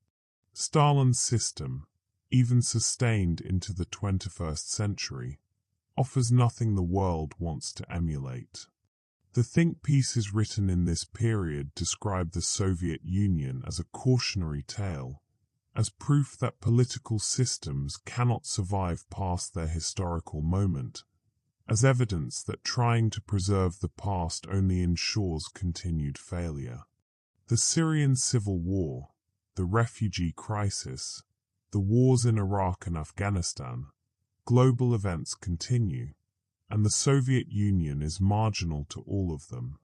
Stalin's system, even sustained into the 21st century, offers nothing the world wants to emulate. The think pieces written in this period describe the Soviet Union as a cautionary tale, as proof that political systems cannot survive past their historical moment, as evidence that trying to preserve the past only ensures continued failure. The Syrian civil war, the refugee crisis, the wars in Iraq and Afghanistan, global events continue, and the Soviet Union is marginal to all of them.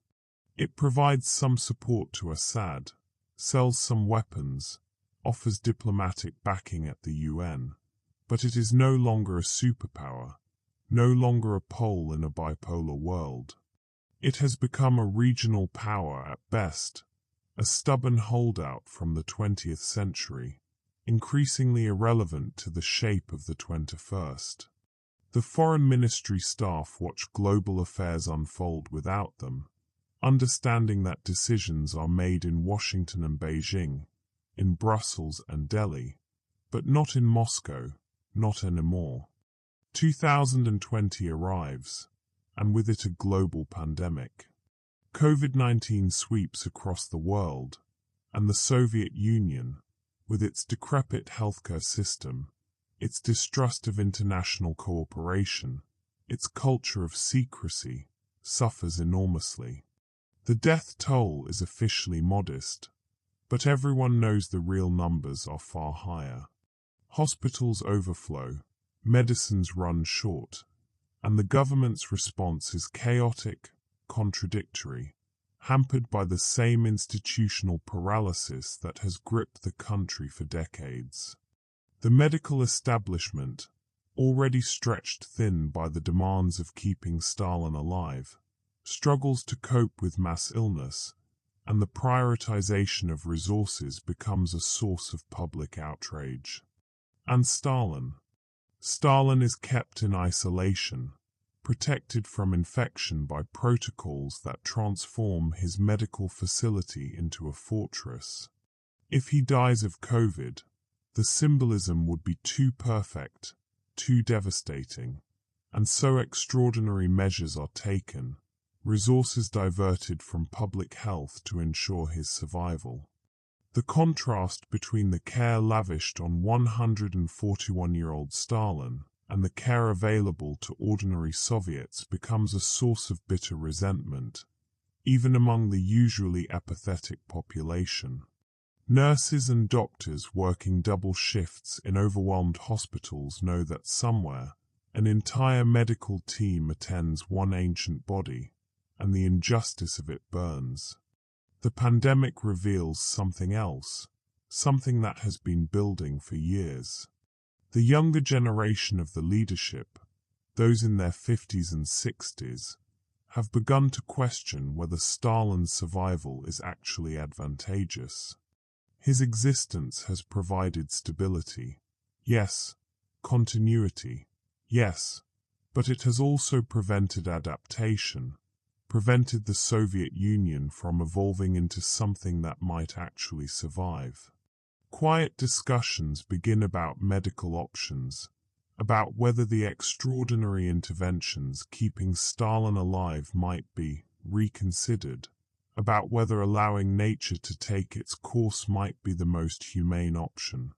It provides some support to Assad, sells some weapons, offers diplomatic backing at the UN, but it is no longer a superpower, no longer a pole in a bipolar world. It has become a regional power at best, a stubborn holdout from the 20th century, increasingly irrelevant to the shape of the 21st. The foreign ministry staff watch global affairs unfold without them, understanding that decisions are made in Washington and Beijing, in Brussels and Delhi, but not in Moscow, not anymore. 2020 arrives, and with it a global pandemic. COVID-19 sweeps across the world, and the Soviet Union, with its decrepit healthcare system, its distrust of international cooperation, its culture of secrecy, suffers enormously. The death toll is officially modest, but everyone knows the real numbers are far higher. Hospitals overflow, medicines run short, and the government's response is chaotic, contradictory, hampered by the same institutional paralysis that has gripped the country for decades. The medical establishment, already stretched thin by the demands of keeping Stalin alive, struggles to cope with mass illness, and the prioritization of resources becomes a source of public outrage. And Stalin is kept in isolation, protected from infection by protocols that transform his medical facility into a fortress. If he dies of COVID, the symbolism would be too perfect, too devastating, and so extraordinary measures are taken, resources diverted from public health to ensure his survival. The contrast between the care lavished on 141-year-old Stalin and the care available to ordinary Soviets becomes a source of bitter resentment, even among the usually apathetic population. Nurses and doctors working double shifts in overwhelmed hospitals know that somewhere, an entire medical team attends one ancient body, and the injustice of it burns. The pandemic reveals something else, something that has been building for years. The younger generation of the leadership, those in their 50s and 60s, have begun to question whether Stalin's survival is actually advantageous. His existence has provided stability, yes, continuity, yes, but it has also prevented adaptation, prevented the Soviet Union from evolving into something that might actually survive. Quiet discussions begin about medical options, about whether the extraordinary interventions keeping Stalin alive might be reconsidered, about whether allowing nature to take its course might be the most humane option,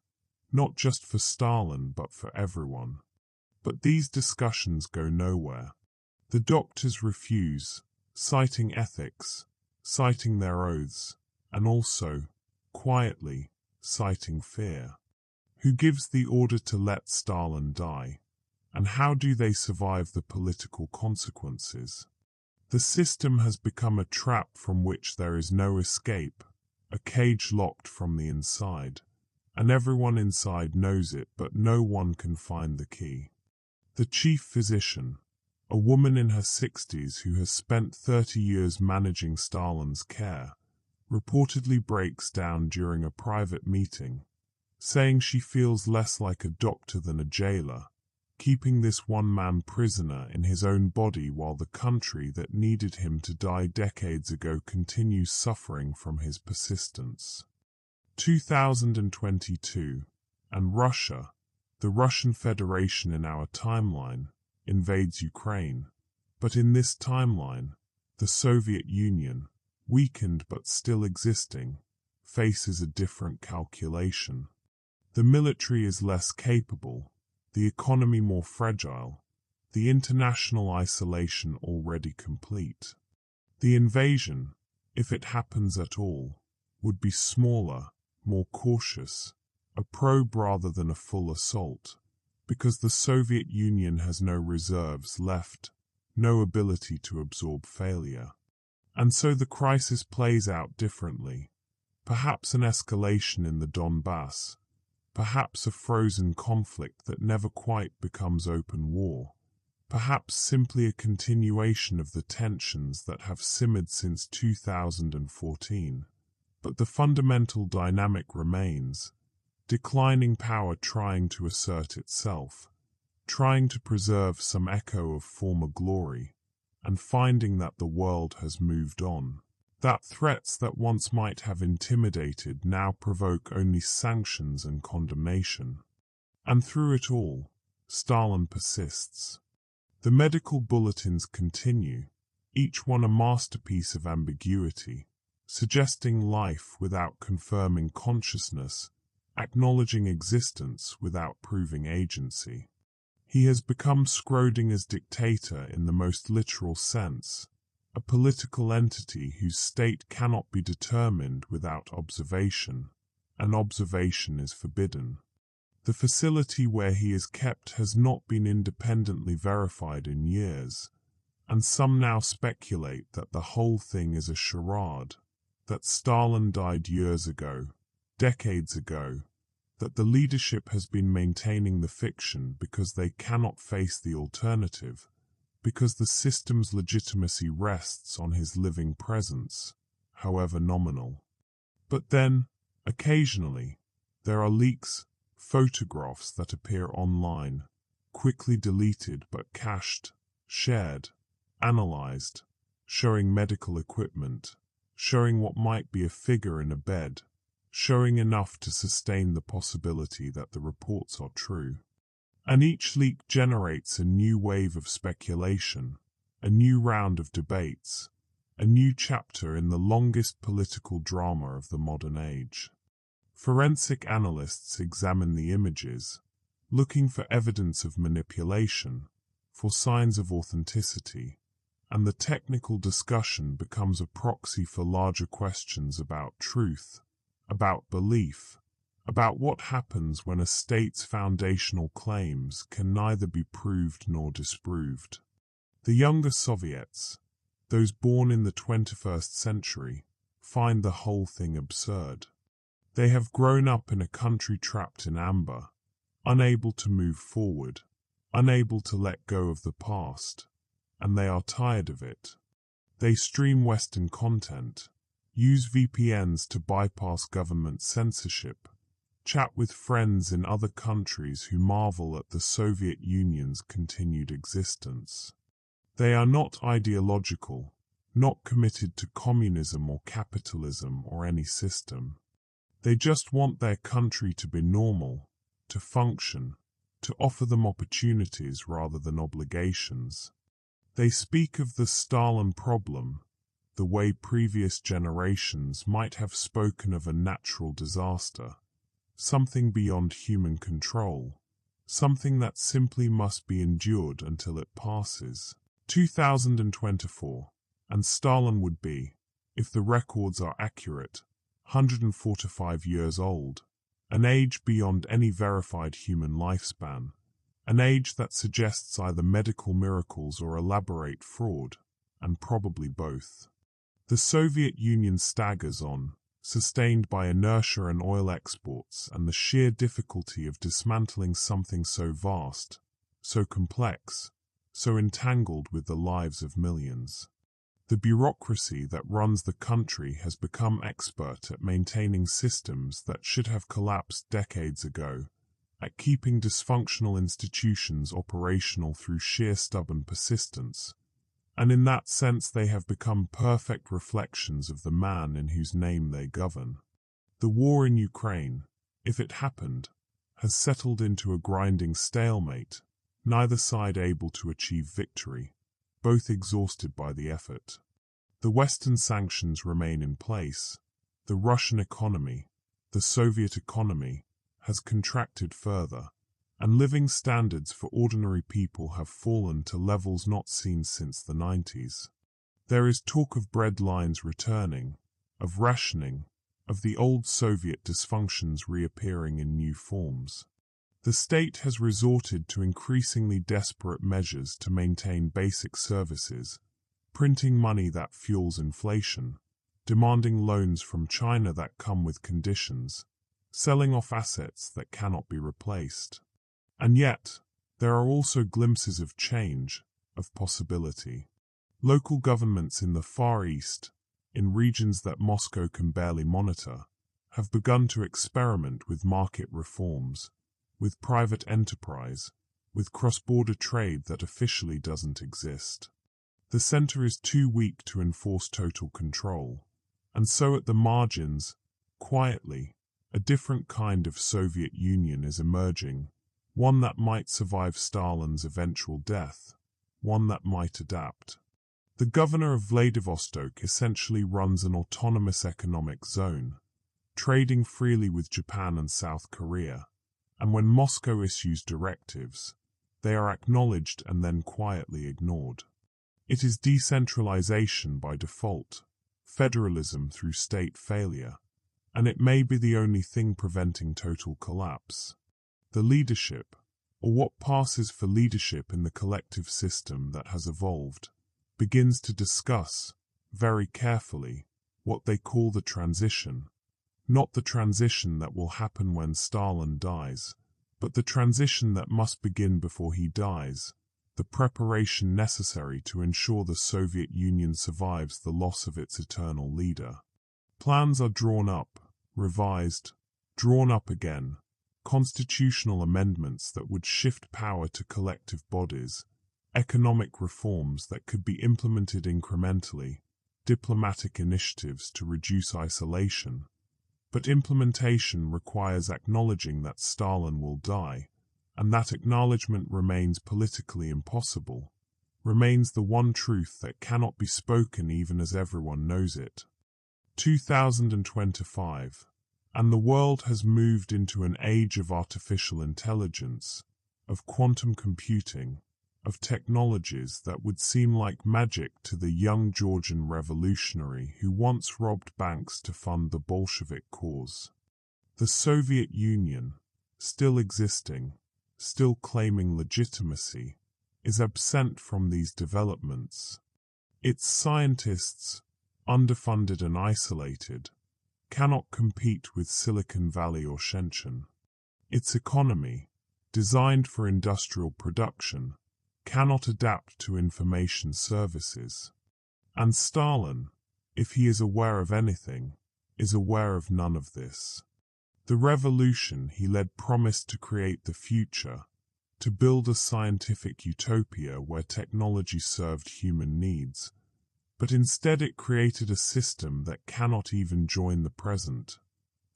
not just for Stalin but for everyone. But these discussions go nowhere. The doctors refuse, citing ethics, citing their oaths, and also, quietly, citing fear. Who gives the order to let Stalin die? And how do they survive the political consequences? The system has become a trap from which there is no escape, a cage locked from the inside, and everyone inside knows it, but no one can find the key. The chief physician, a woman in her 60s who has spent 30 years managing Stalin's care, reportedly breaks down during a private meeting, saying she feels less like a doctor than a jailer, keeping this one-man prisoner in his own body while the country that needed him to die decades ago continues suffering from his persistence. 2022, and Russia, the Russian Federation in our timeline, invades Ukraine, but in this timeline, the Soviet Union, weakened but still existing, faces a different calculation. The military is less capable, the economy more fragile, the international isolation already complete. The invasion, if it happens at all, would be smaller, more cautious, a probe rather than a full assault, because the Soviet Union has no reserves left, no ability to absorb failure. And so the crisis plays out differently. Perhaps an escalation in the Donbass, perhaps a frozen conflict that never quite becomes open war, perhaps simply a continuation of the tensions that have simmered since 2014. But the fundamental dynamic remains: declining power trying to assert itself, trying to preserve some echo of former glory, and finding that the world has moved on. That threats that once might have intimidated now provoke only sanctions and condemnation. And through it all, Stalin persists. The medical bulletins continue, each one a masterpiece of ambiguity, suggesting life without confirming consciousness, acknowledging existence without proving agency. He has become Schrödinger's dictator in the most literal sense, a political entity whose state cannot be determined without observation, and observation is forbidden. The facility where he is kept has not been independently verified in years, and some now speculate that the whole thing is a charade, that Stalin died years ago, decades ago, that the leadership has been maintaining the fiction because they cannot face the alternative, because the system's legitimacy rests on his living presence, however nominal. But then, occasionally, there are leaks, photographs that appear online, quickly deleted but cached, shared, analyzed, showing medical equipment, showing what might be a figure in a bed, showing enough to sustain the possibility that the reports are true. And each leak generates a new wave of speculation, a new round of debates, a new chapter in the longest political drama of the modern age. Forensic analysts examine the images, looking for evidence of manipulation, for signs of authenticity, and the technical discussion becomes a proxy for larger questions about truth, about belief, about what happens when a state's foundational claims can neither be proved nor disproved. The younger Soviets, those born in the 21st century, find the whole thing absurd. They have grown up in a country trapped in amber, unable to move forward, unable to let go of the past, and they are tired of it. They stream Western content, use VPNs to bypass government censorship, chat with friends in other countries who marvel at the Soviet Union's continued existence. They are not ideological, not committed to communism or capitalism or any system. They just want their country to be normal, to function, to offer them opportunities rather than obligations. They speak of the Stalin problem, the way previous generations might have spoken of a natural disaster, something beyond human control, something that simply must be endured until it passes. 2024, and Stalin would be, if the records are accurate, 145 years old, an age beyond any verified human lifespan, an age that suggests either medical miracles or elaborate fraud, and probably both. The Soviet Union staggers on, sustained by inertia and oil exports and the sheer difficulty of dismantling something so vast, so complex, so entangled with the lives of millions. The bureaucracy that runs the country has become expert at maintaining systems that should have collapsed decades ago, at keeping dysfunctional institutions operational through sheer stubborn persistence, and in that sense they have become perfect reflections of the man in whose name they govern. The war in Ukraine, if it happened, has settled into a grinding stalemate, neither side able to achieve victory, both exhausted by the effort. The Western sanctions remain in place. The Russian economy, the Soviet economy, has contracted further, and living standards for ordinary people have fallen to levels not seen since the 90s. There is talk of bread lines returning, of rationing, of the old Soviet dysfunctions reappearing in new forms. The state has resorted to increasingly desperate measures to maintain basic services, printing money that fuels inflation, demanding loans from China that come with conditions, selling off assets that cannot be replaced. And yet, there are also glimpses of change, of possibility. Local governments in the Far East, in regions that Moscow can barely monitor, have begun to experiment with market reforms, with private enterprise, with cross-border trade that officially doesn't exist. The center is too weak to enforce total control, and so at the margins, quietly, a different kind of Soviet Union is emerging, one that might survive Stalin's eventual death, one that might adapt. The governor of Vladivostok essentially runs an autonomous economic zone, trading freely with Japan and South Korea, and when Moscow issues directives, they are acknowledged and then quietly ignored. It is decentralization by default, federalism through state failure, and it may be the only thing preventing total collapse. The leadership, or what passes for leadership in the collective system that has evolved, begins to discuss, very carefully, what they call the transition. Not the transition that will happen when Stalin dies, but the transition that must begin before he dies, the preparation necessary to ensure the Soviet Union survives the loss of its eternal leader. Plans are drawn up, revised, drawn up again, constitutional amendments that would shift power to collective bodies, economic reforms that could be implemented incrementally, diplomatic initiatives to reduce isolation. But implementation requires acknowledging that Stalin will die, and that acknowledgement remains politically impossible, remains the one truth that cannot be spoken even as everyone knows it. 2025, and the world has moved into an age of artificial intelligence, of quantum computing, of technologies that would seem like magic to the young Georgian revolutionary who once robbed banks to fund the Bolshevik cause. The Soviet Union, still existing, still claiming legitimacy, is absent from these developments. Its scientists, underfunded and isolated, cannot compete with Silicon Valley or Shenzhen. Its economy, designed for industrial production, cannot adapt to information services. And Stalin, if he is aware of anything, is aware of none of this. The revolution he led promised to create the future, to build a scientific utopia where technology served human needs, but instead it created a system that cannot even join the present,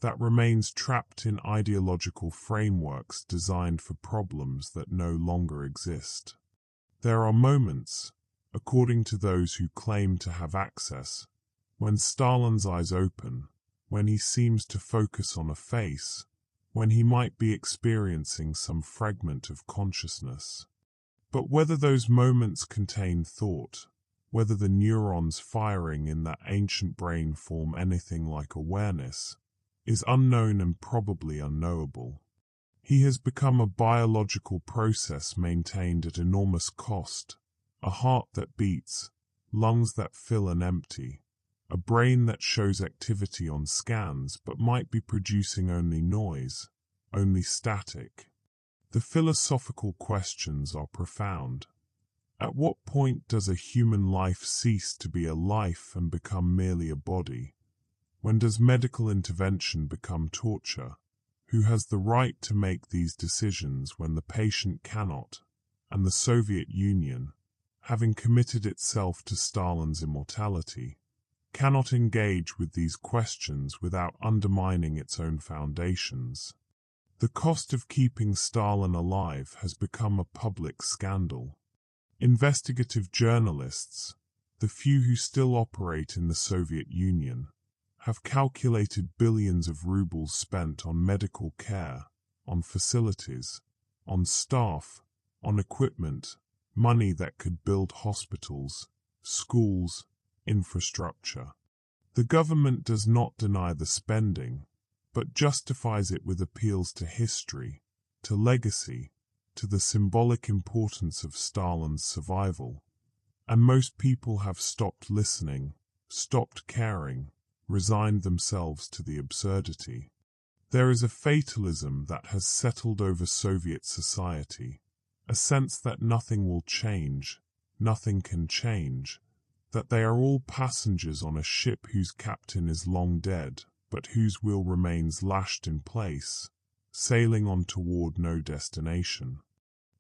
that remains trapped in ideological frameworks designed for problems that no longer exist. There are moments, according to those who claim to have access, when Stalin's eyes open, when he seems to focus on a face, when he might be experiencing some fragment of consciousness. But whether those moments contain thought, whether the neurons firing in that ancient brain form anything like awareness, is unknown and probably unknowable. He has become a biological process maintained at enormous cost, a heart that beats, lungs that fill and empty, a brain that shows activity on scans but might be producing only noise, only static. The philosophical questions are profound. At what point does a human life cease to be a life and become merely a body? When does medical intervention become torture? Who has the right to make these decisions when the patient cannot, and the Soviet Union, having committed itself to Stalin's immortality, cannot engage with these questions without undermining its own foundations? The cost of keeping Stalin alive has become a public scandal. Investigative journalists, the few who still operate in the Soviet Union, have calculated billions of rubles spent on medical care, on facilities, on staff, on equipment, money that could build hospitals, schools, infrastructure. The government does not deny the spending, but justifies it with appeals to history, to legacy, to the symbolic importance of Stalin's survival. And most people have stopped listening, stopped caring, resigned themselves to the absurdity. There is a fatalism that has settled over Soviet society, a sense that nothing will change, nothing can change, that they are all passengers on a ship whose captain is long dead, but whose wheel remains lashed in place, sailing on toward no destination.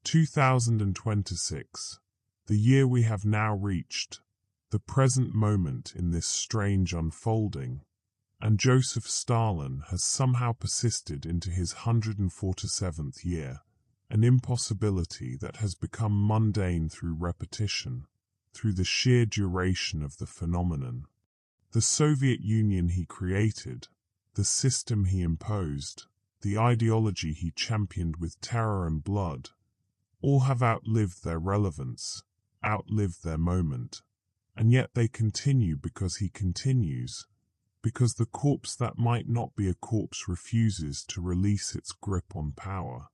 2026, the year we have now reached, the present moment in this strange unfolding, and Joseph Stalin has somehow persisted into his 147th year, an impossibility that has become mundane through repetition, through the sheer duration of the phenomenon. The Soviet Union he created, the system he imposed, the ideology he championed with terror and blood, all have outlived their relevance, outlived their moment, and yet they continue because he continues, because the corpse that might not be a corpse refuses to release its grip on power.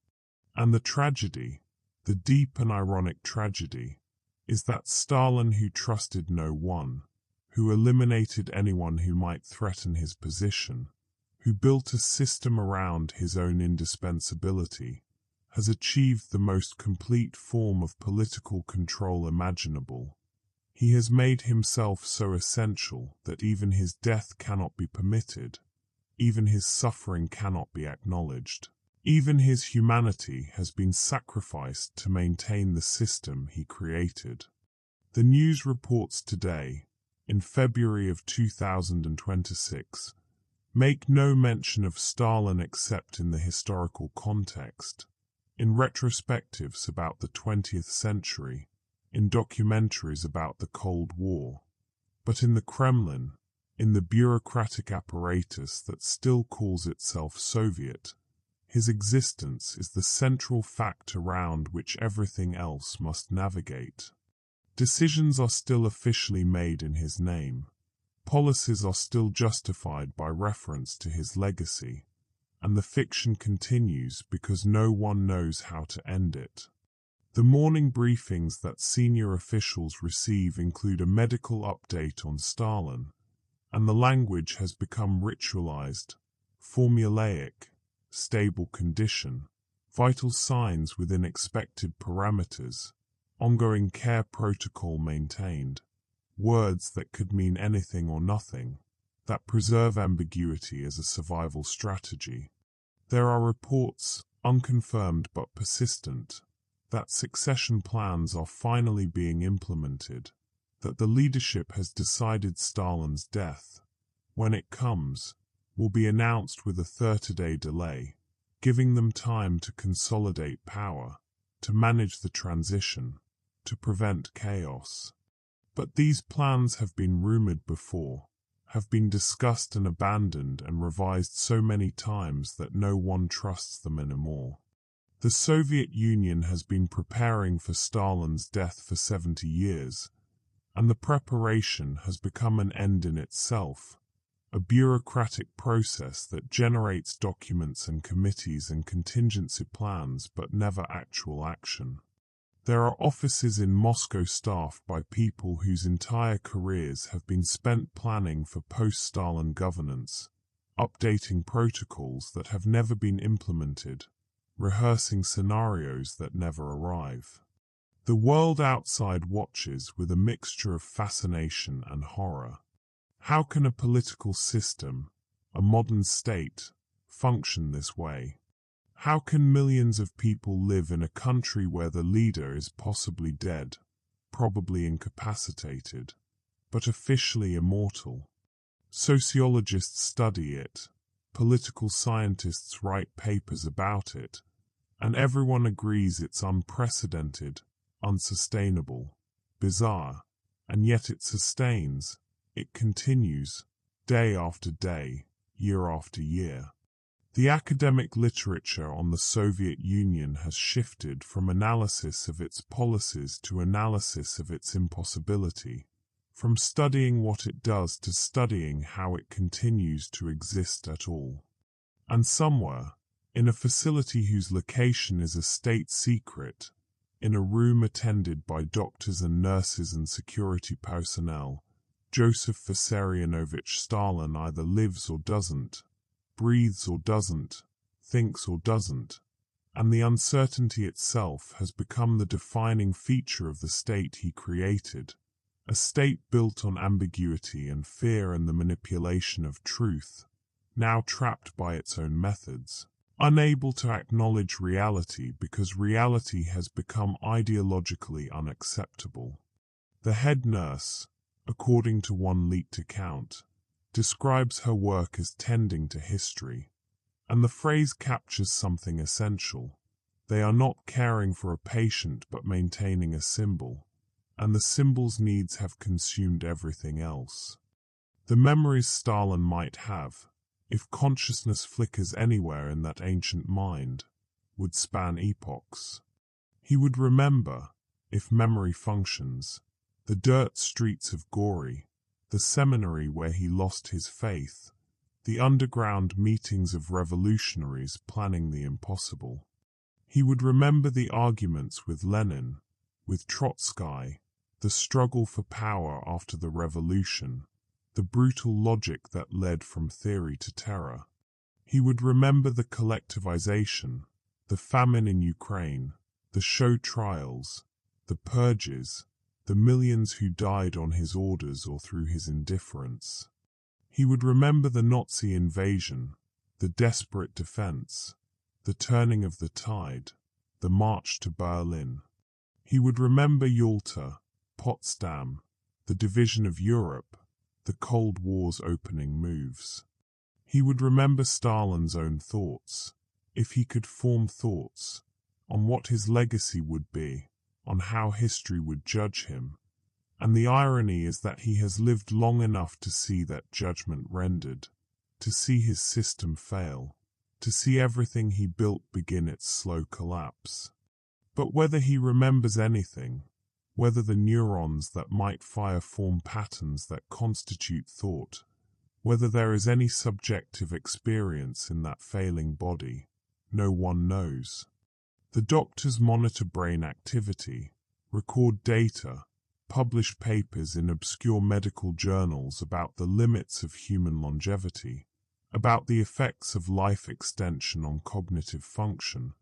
And the tragedy, the deep and ironic tragedy, is that Stalin, who trusted no one, who eliminated anyone who might threaten his position, who built a system around his own indispensability, has achieved the most complete form of political control imaginable. He has made himself so essential that even his death cannot be permitted, even his suffering cannot be acknowledged. Even his humanity has been sacrificed to maintain the system he created. The news reports today, in February of 2026, make no mention of Stalin except in the historical context, in retrospectives about the 20th century, in documentaries about the Cold War. But in the Kremlin, in the bureaucratic apparatus that still calls itself Soviet, his existence is the central fact around which everything else must navigate. Decisions are still officially made in his name. Policies are still justified by reference to his legacy, and the fiction continues because no one knows how to end it. The morning briefings that senior officials receive include a medical update on Stalin, and the language has become ritualized, formulaic, stable condition, vital signs within expected parameters, ongoing care protocol maintained, words that could mean anything or nothing, that preserve ambiguity as a survival strategy. There are reports, unconfirmed but persistent, that succession plans are finally being implemented, that the leadership has decided Stalin's death, when it comes, will be announced with a 30-day delay, giving them time to consolidate power, to manage the transition, to prevent chaos. But these plans have been rumored before, have been discussed and abandoned and revised so many times that no one trusts them anymore. The Soviet Union has been preparing for Stalin's death for 70 years, and the preparation has become an end in itself, a bureaucratic process that generates documents and committees and contingency plans but never actual action. There are offices in Moscow staffed by people whose entire careers have been spent planning for post-Stalin governance, updating protocols that have never been implemented, rehearsing scenarios that never arrive. The world outside watches with a mixture of fascination and horror. How can a political system, a modern state, function this way? How can millions of people live in a country where the leader is possibly dead, probably incapacitated, but officially immortal? Sociologists study it, political scientists write papers about it, and everyone agrees it's unprecedented, unsustainable, bizarre, and yet it sustains. It continues, day after day, year after year. The academic literature on the Soviet Union has shifted from analysis of its policies to analysis of its impossibility, from studying what it does to studying how it continues to exist at all. And somewhere, in a facility whose location is a state secret, in a room attended by doctors and nurses and security personnel, Joseph Vissarionovich Stalin either lives or doesn't, breathes or doesn't, thinks or doesn't, and the uncertainty itself has become the defining feature of the state he created, a state built on ambiguity and fear and the manipulation of truth, now trapped by its own methods, unable to acknowledge reality because reality has become ideologically unacceptable. The head nurse, according to one leaked account, describes her work as tending to history, and the phrase captures something essential. They are not caring for a patient but maintaining a symbol, and the symbol's needs have consumed everything else. The memories Stalin might have, if consciousness flickers anywhere in that ancient mind, would span epochs. He would remember, if memory functions, the dirt streets of Gori, the seminary where he lost his faith, the underground meetings of revolutionaries planning the impossible. He would remember the arguments with Lenin, with Trotsky, the struggle for power after the revolution, the brutal logic that led from theory to terror. He would remember the collectivization, the famine in Ukraine, the show trials, the purges, the millions who died on his orders or through his indifference. He would remember the Nazi invasion, the desperate defense, the turning of the tide, the march to Berlin. He would remember Yalta, Potsdam, the division of Europe, the Cold War's opening moves. He would remember Stalin's own thoughts, if he could form thoughts, on what his legacy would be, on how history would judge him. And the irony is that he has lived long enough to see that judgment rendered, to see his system fail, to see everything he built begin its slow collapse. But whether he remembers anything, whether the neurons that might fire form patterns that constitute thought, whether there is any subjective experience in that failing body, no one knows. The doctors monitor brain activity, record data, publish papers in obscure medical journals about the limits of human longevity, about the effects of life extension on cognitive function,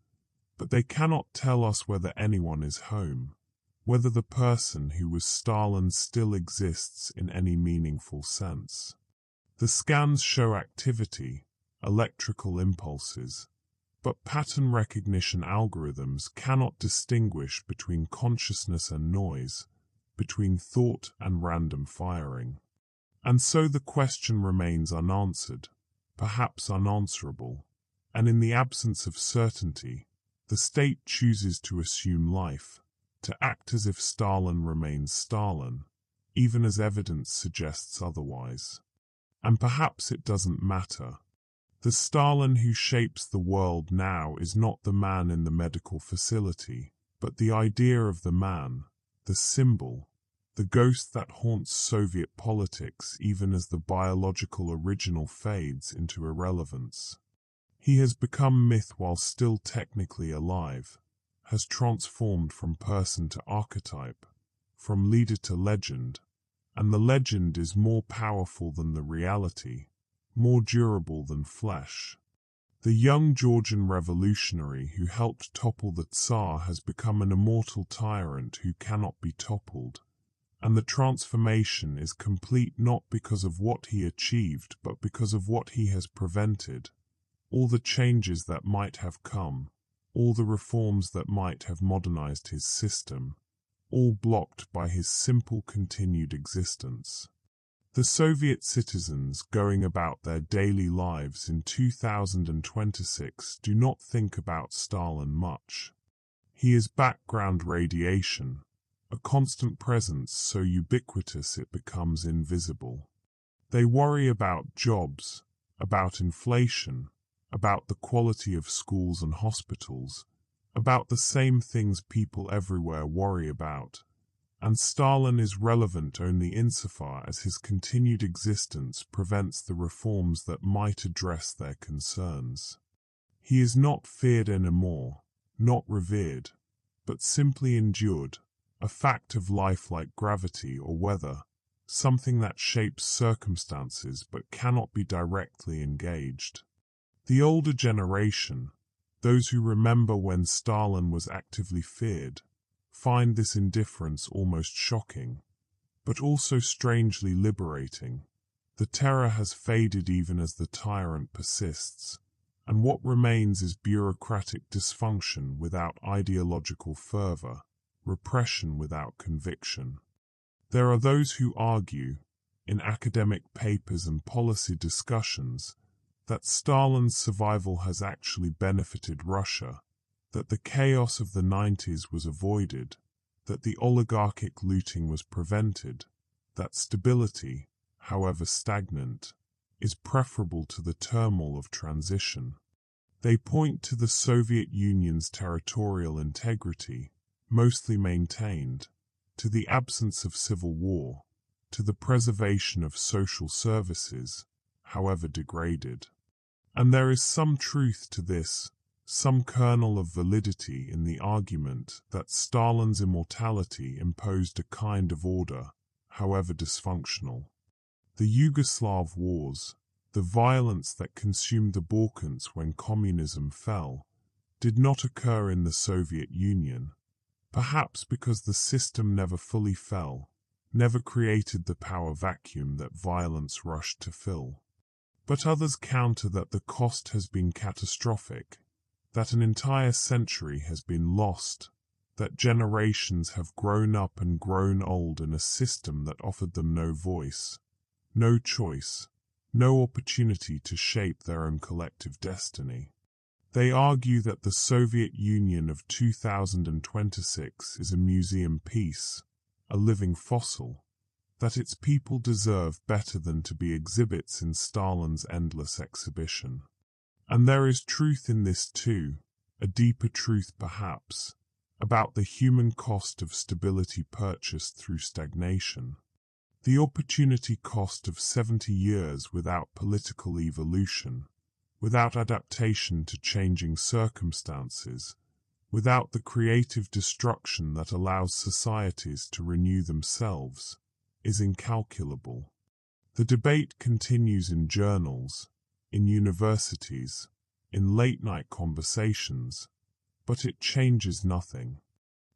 but they cannot tell us whether anyone is home, whether the person who was Stalin still exists in any meaningful sense. The scans show activity, electrical impulses, but pattern recognition algorithms cannot distinguish between consciousness and noise, between thought and random firing. And so the question remains unanswered, perhaps unanswerable, and in the absence of certainty, the state chooses to assume life, to act as if Stalin remains Stalin, even as evidence suggests otherwise. And perhaps it doesn't matter. The Stalin who shapes the world now is not the man in the medical facility, but the idea of the man, the symbol, the ghost that haunts Soviet politics even as the biological original fades into irrelevance. He has become myth while still technically alive, has transformed from person to archetype, from leader to legend, and the legend is more powerful than the reality, more durable than flesh. The young Georgian revolutionary who helped topple the Tsar has become an immortal tyrant who cannot be toppled, and the transformation is complete not because of what he achieved but because of what he has prevented. All the changes that might have come, all the reforms that might have modernized his system, all blocked by his simple continued existence. The Soviet citizens going about their daily lives in 2026 do not think about Stalin much. He is background radiation, a constant presence so ubiquitous it becomes invisible. They worry about jobs, about inflation, about the quality of schools and hospitals, about the same things people everywhere worry about, and Stalin is relevant only insofar as his continued existence prevents the reforms that might address their concerns. He is not feared anymore, not revered, but simply endured, a fact of life like gravity or weather, something that shapes circumstances but cannot be directly engaged. The older generation, those who remember when Stalin was actively feared, find this indifference almost shocking, but also strangely liberating. The terror has faded even as the tyrant persists, and what remains is bureaucratic dysfunction without ideological fervor, repression without conviction. There are those who argue, in academic papers and policy discussions, that Stalin's survival has actually benefited Russia, that the chaos of the 90s was avoided, that the oligarchic looting was prevented, that stability, however stagnant, is preferable to the turmoil of transition. They point to the Soviet Union's territorial integrity, mostly maintained, to the absence of civil war, to the preservation of social services, however degraded. And there is some truth to this, some kernel of validity in the argument that Stalin's immortality imposed a kind of order, however dysfunctional. The Yugoslav wars, the violence that consumed the Balkans when communism fell, did not occur in the Soviet Union, perhaps because the system never fully fell, never created the power vacuum that violence rushed to fill. But others counter that the cost has been catastrophic, that an entire century has been lost, that generations have grown up and grown old in a system that offered them no voice, no choice, no opportunity to shape their own collective destiny. They argue that the Soviet Union of 2026 is a museum piece, a living fossil, that its people deserve better than to be exhibits in Stalin's endless exhibition. And there is truth in this too, a deeper truth perhaps, about the human cost of stability purchased through stagnation. The opportunity cost of 70 years without political evolution, without adaptation to changing circumstances, without the creative destruction that allows societies to renew themselves, is incalculable. The debate continues in journals, in universities, in late-night conversations, but it changes nothing.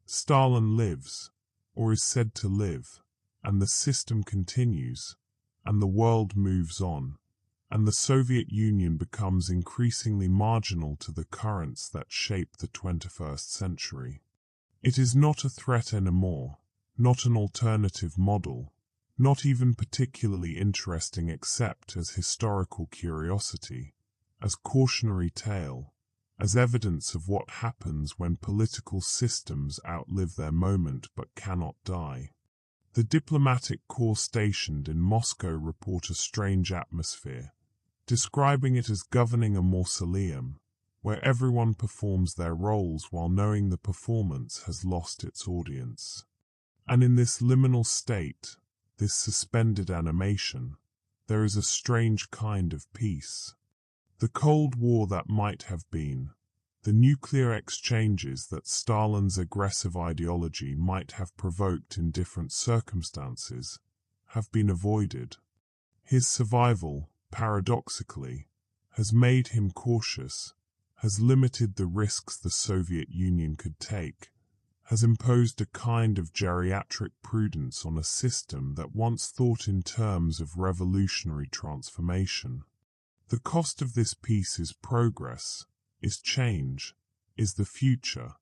Stalin lives, or is said to live, and the system continues, and the world moves on, and the Soviet Union becomes increasingly marginal to the currents that shape the 21st century. It is not a threat anymore, not an alternative model, not even particularly interesting except as historical curiosity, as cautionary tale, as evidence of what happens when political systems outlive their moment but cannot die. The diplomatic corps stationed in Moscow report a strange atmosphere, describing it as governing a mausoleum, where everyone performs their roles while knowing the performance has lost its audience. And in this liminal state, this suspended animation, there is a strange kind of peace. The Cold War that might have been, the nuclear exchanges that Stalin's aggressive ideology might have provoked in different circumstances, have been avoided. His survival, paradoxically, has made him cautious, has limited the risks the Soviet Union could take, has imposed a kind of geriatric prudence on a system that once thought in terms of revolutionary transformation. The cost of this peace is progress, is change, is the future,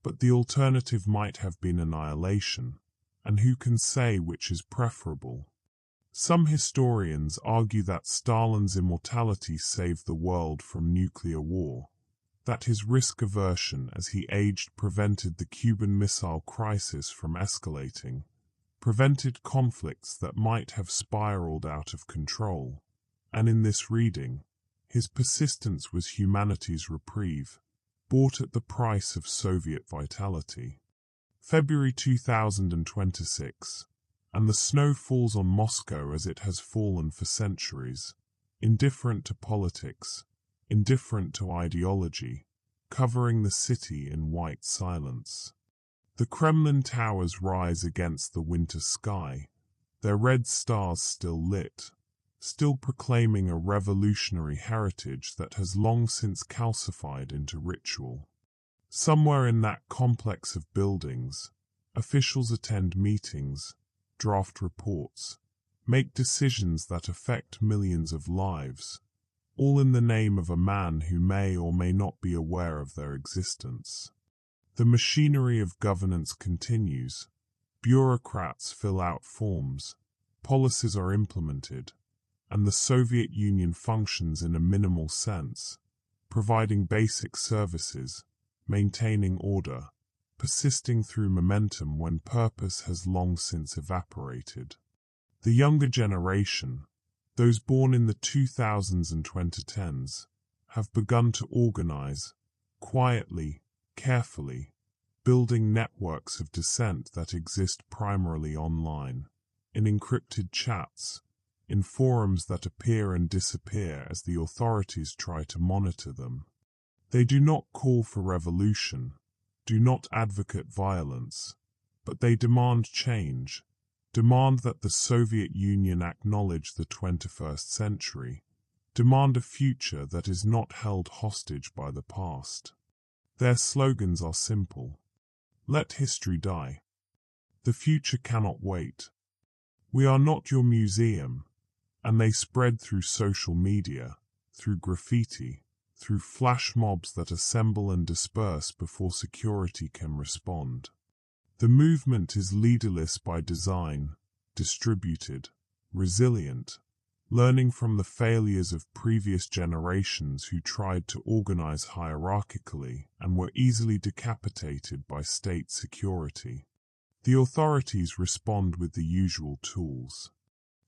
but the alternative might have been annihilation, and who can say which is preferable? Some historians argue that Stalin's immortality saved the world from nuclear war, that his risk aversion as he aged prevented the Cuban Missile Crisis from escalating, prevented conflicts that might have spiraled out of control, and in this reading, His persistence was humanity's reprieve, bought at the price of Soviet vitality. February 2026, and the snow falls on Moscow as it has fallen for centuries, indifferent to politics, indifferent to ideology, covering the city in white silence. The Kremlin towers rise against the winter sky, their red stars still lit, still proclaiming a revolutionary heritage that has long since calcified into ritual. Somewhere in that complex of buildings, officials attend meetings, draft reports, make decisions that affect millions of lives, all in the name of a man who may or may not be aware of their existence. The machinery of governance continues. Bureaucrats fill out forms, policies are implemented, and the Soviet Union functions in a minimal sense, providing basic services, maintaining order, persisting through momentum when purpose has long since evaporated. The younger generation, those born in the 2000s and 2010s, have begun to organize, quietly, carefully, building networks of dissent that exist primarily online, in encrypted chats, in forums that appear and disappear as the authorities try to monitor them. They do not call for revolution, do not advocate violence, but they demand change, demand that the Soviet Union acknowledge the 21st century, demand a future that is not held hostage by the past. Their slogans are simple. Let history die. The future cannot wait. We are not your museum, and they spread through social media, through graffiti, through flash mobs that assemble and disperse before security can respond. The movement is leaderless by design, distributed, resilient, learning from the failures of previous generations who tried to organize hierarchically and were easily decapitated by state security. The authorities respond with the usual tools: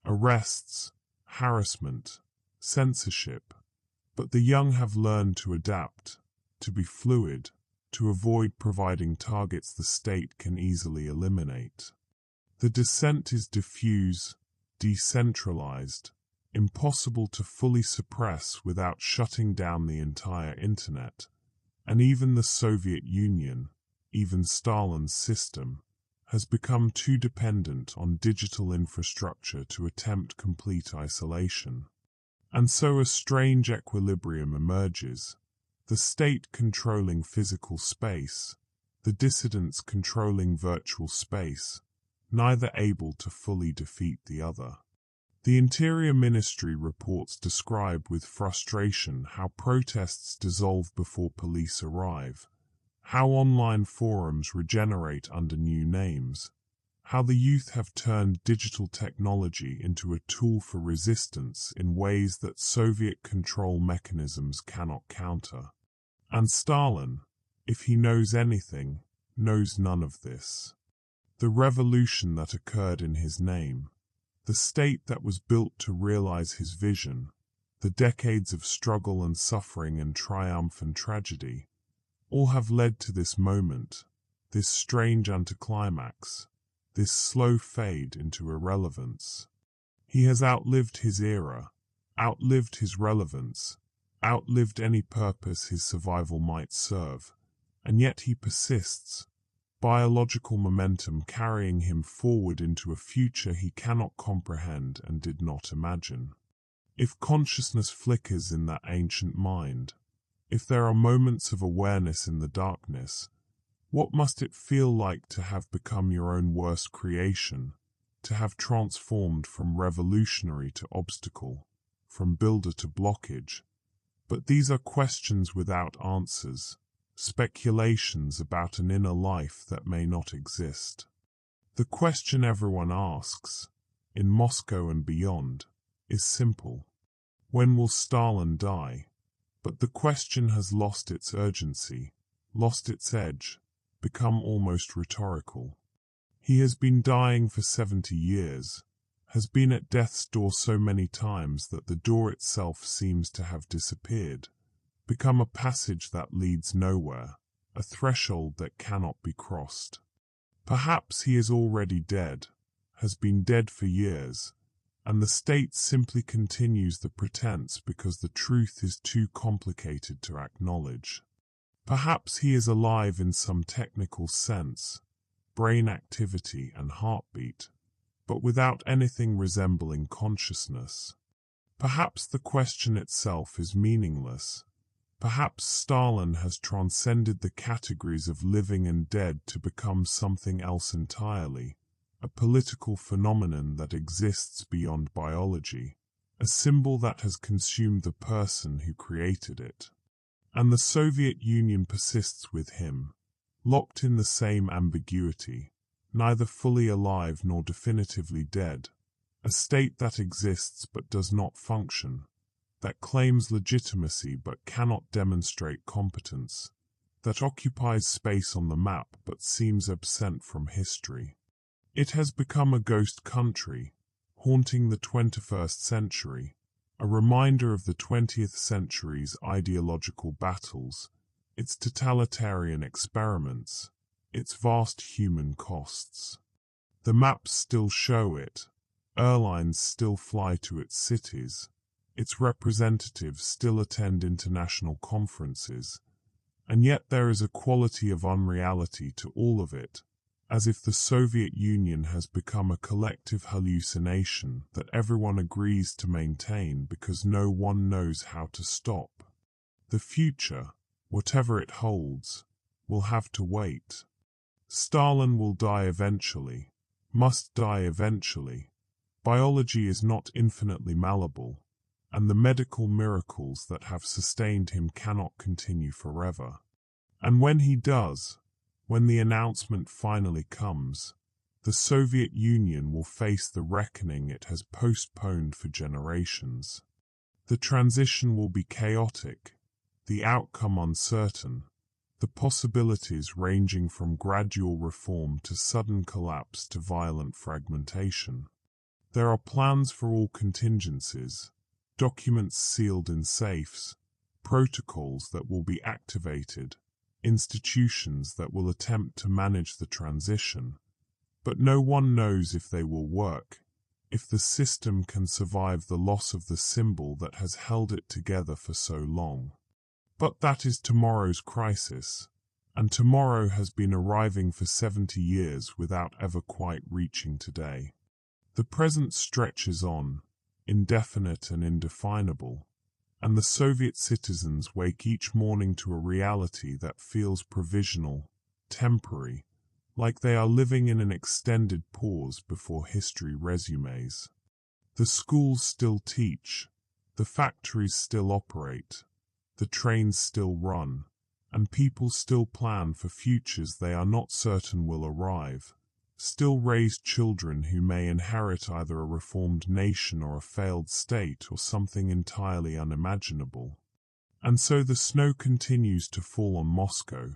arrests, harassment, censorship. But the young have learned to adapt, to be fluid, to avoid providing targets the state can easily eliminate. The dissent is diffuse, decentralized, impossible to fully suppress without shutting down the entire internet, and even the Soviet Union, even Stalin's system, has become too dependent on digital infrastructure to attempt complete isolation. And so a strange equilibrium emerges, the state controlling physical space, the dissidents controlling virtual space, neither able to fully defeat the other. The Interior Ministry reports describe with frustration how protests dissolve before police arrive, how online forums regenerate under new names, how the youth have turned digital technology into a tool for resistance in ways that Soviet control mechanisms cannot counter. And Stalin, if he knows anything, knows none of this. The revolution that occurred in his name, the state that was built to realize his vision, the decades of struggle and suffering and triumph and tragedy, all have led to this moment, this strange anticlimax, this slow fade into irrelevance. He has outlived his era, outlived his relevance, outlived any purpose his survival might serve, and yet he persists, biological momentum carrying him forward into a future he cannot comprehend and did not imagine. If consciousness flickers in that ancient mind, if there are moments of awareness in the darkness, what must it feel like to have become your own worst creation, to have transformed from revolutionary to obstacle, from builder to blockage? But these are questions without answers, speculations about an inner life that may not exist. The question everyone asks, in Moscow and beyond, is simple. When will Stalin die? But the question has lost its urgency, lost its edge, become almost rhetorical. He has been dying for 70 years, has been at death's door so many times that the door itself seems to have disappeared, become a passage that leads nowhere, a threshold that cannot be crossed. Perhaps he is already dead, has been dead for years, and the state simply continues the pretense because the truth is too complicated to acknowledge. Perhaps he is alive in some technical sense, brain activity and heartbeat, but without anything resembling consciousness. Perhaps the question itself is meaningless. Perhaps Stalin has transcended the categories of living and dead to become something else entirely, a political phenomenon that exists beyond biology, a symbol that has consumed the person who created it. And the Soviet Union persists with him, locked in the same ambiguity, neither fully alive nor definitively dead, a state that exists but does not function, that claims legitimacy but cannot demonstrate competence, that occupies space on the map but seems absent from history. It has become a ghost country, haunting the 21st century, a reminder of the 20th century's ideological battles, its totalitarian experiments, its vast human costs. The maps still show it, airlines still fly to its cities, its representatives still attend international conferences, and yet there is a quality of unreality to all of it, as if the Soviet Union has become a collective hallucination that everyone agrees to maintain because no one knows how to stop. The future, whatever it holds, will have to wait. Stalin will die eventually, must die eventually. Biology is not infinitely malleable, and the medical miracles that have sustained him cannot continue forever. And when he does, when the announcement finally comes, the Soviet Union will face the reckoning it has postponed for generations. The transition will be chaotic, the outcome uncertain, the possibilities ranging from gradual reform to sudden collapse to violent fragmentation. There are plans for all contingencies, documents sealed in safes, protocols that will be activated, institutions that will attempt to manage the transition, but no one knows if they will work, if the system can survive the loss of the symbol that has held it together for so long. But that is tomorrow's crisis, and tomorrow has been arriving for 70 years without ever quite reaching today. The present stretches on, indefinite and indefinable, and the Soviet citizens wake each morning to a reality that feels provisional, temporary, like they are living in an extended pause before history resumes. The schools still teach, the factories still operate, the trains still run, and people still plan for futures they are not certain will arrive, still raise children who may inherit either a reformed nation or a failed state or something entirely unimaginable. And so the snow continues to fall on Moscow.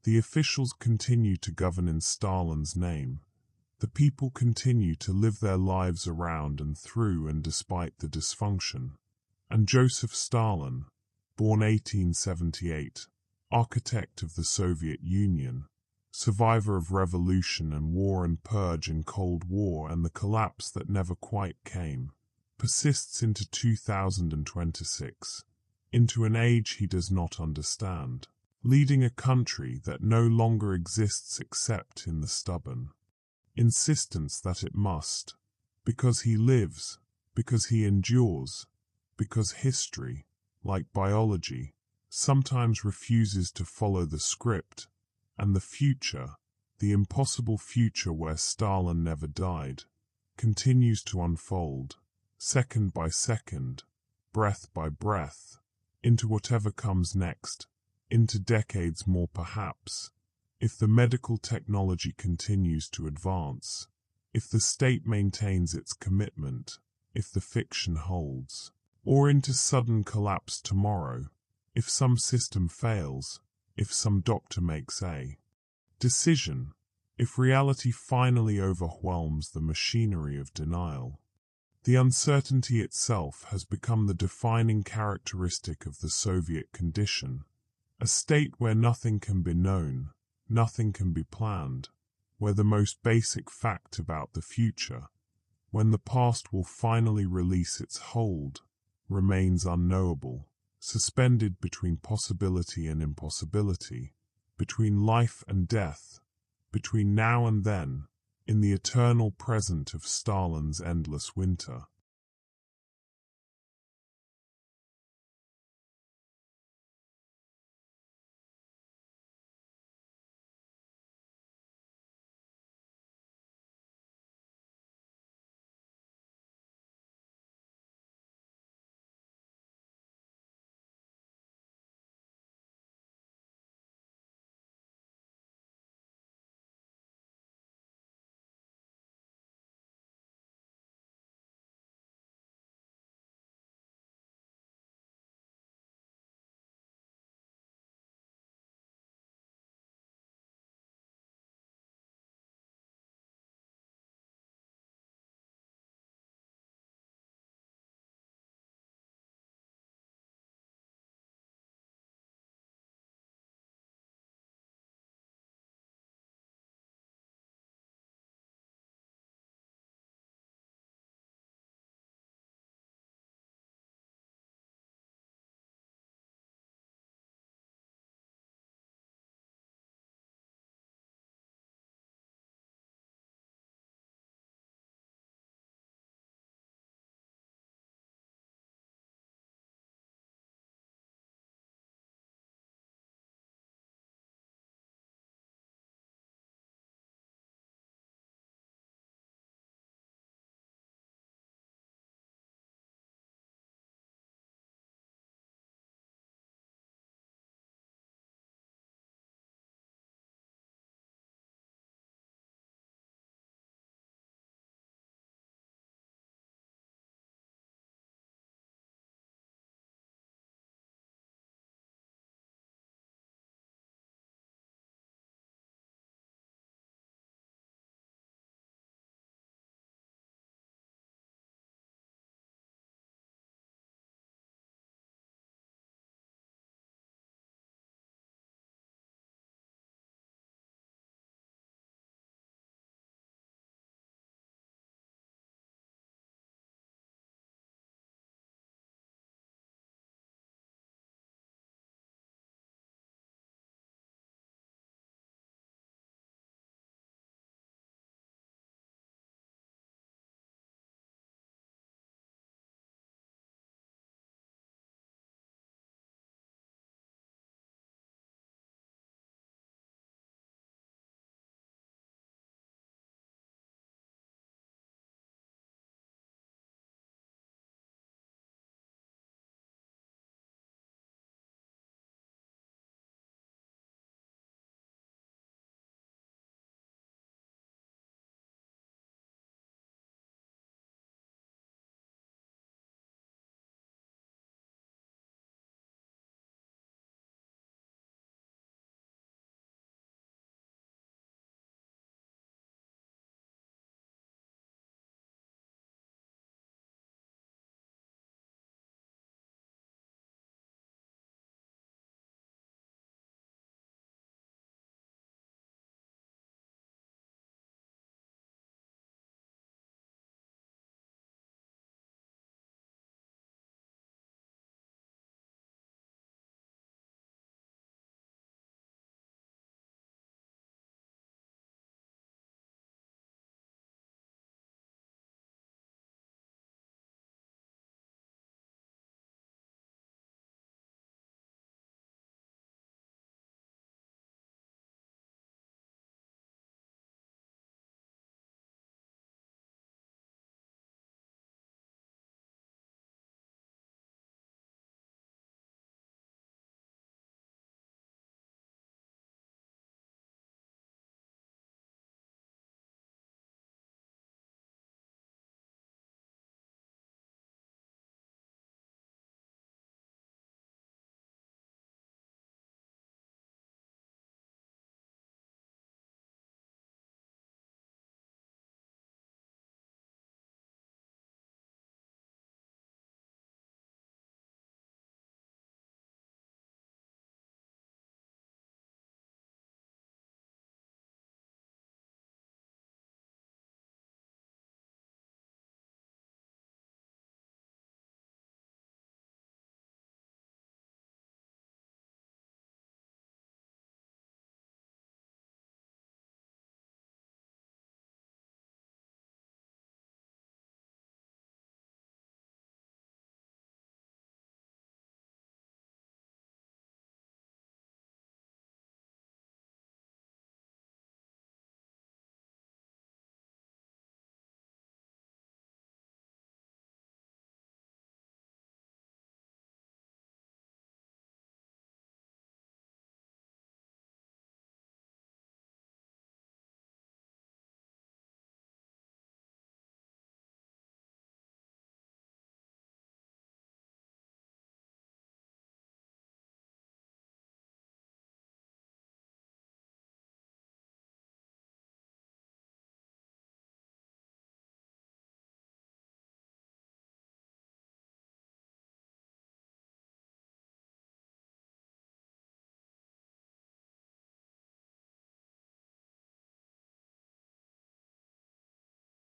The officials continue to govern in Stalin's name. The people continue to live their lives around and through and despite the dysfunction. And Joseph Stalin, born 1878, architect of the Soviet Union, survivor of revolution and war and purge and Cold War and the collapse that never quite came, persists into 2026, into an age he does not understand, leading a country that no longer exists except in the stubborn insistence that it must, because he lives, because he endures, because history, like biology, sometimes refuses to follow the script, and the future, the impossible future where Stalin never died, continues to unfold, second by second, breath by breath, into whatever comes next, into decades more perhaps, if the medical technology continues to advance, if the state maintains its commitment, if the fiction holds, or into sudden collapse tomorrow, if some system fails, if some doctor makes a decision, if reality finally overwhelms the machinery of denial. The uncertainty itself has become the defining characteristic of the Soviet condition, a state where nothing can be known, nothing can be planned, where the most basic fact about the future, when the past will finally release its hold, remains unknowable, suspended between possibility and impossibility, between life and death, between now and then, in the eternal present of Stalin's endless winter.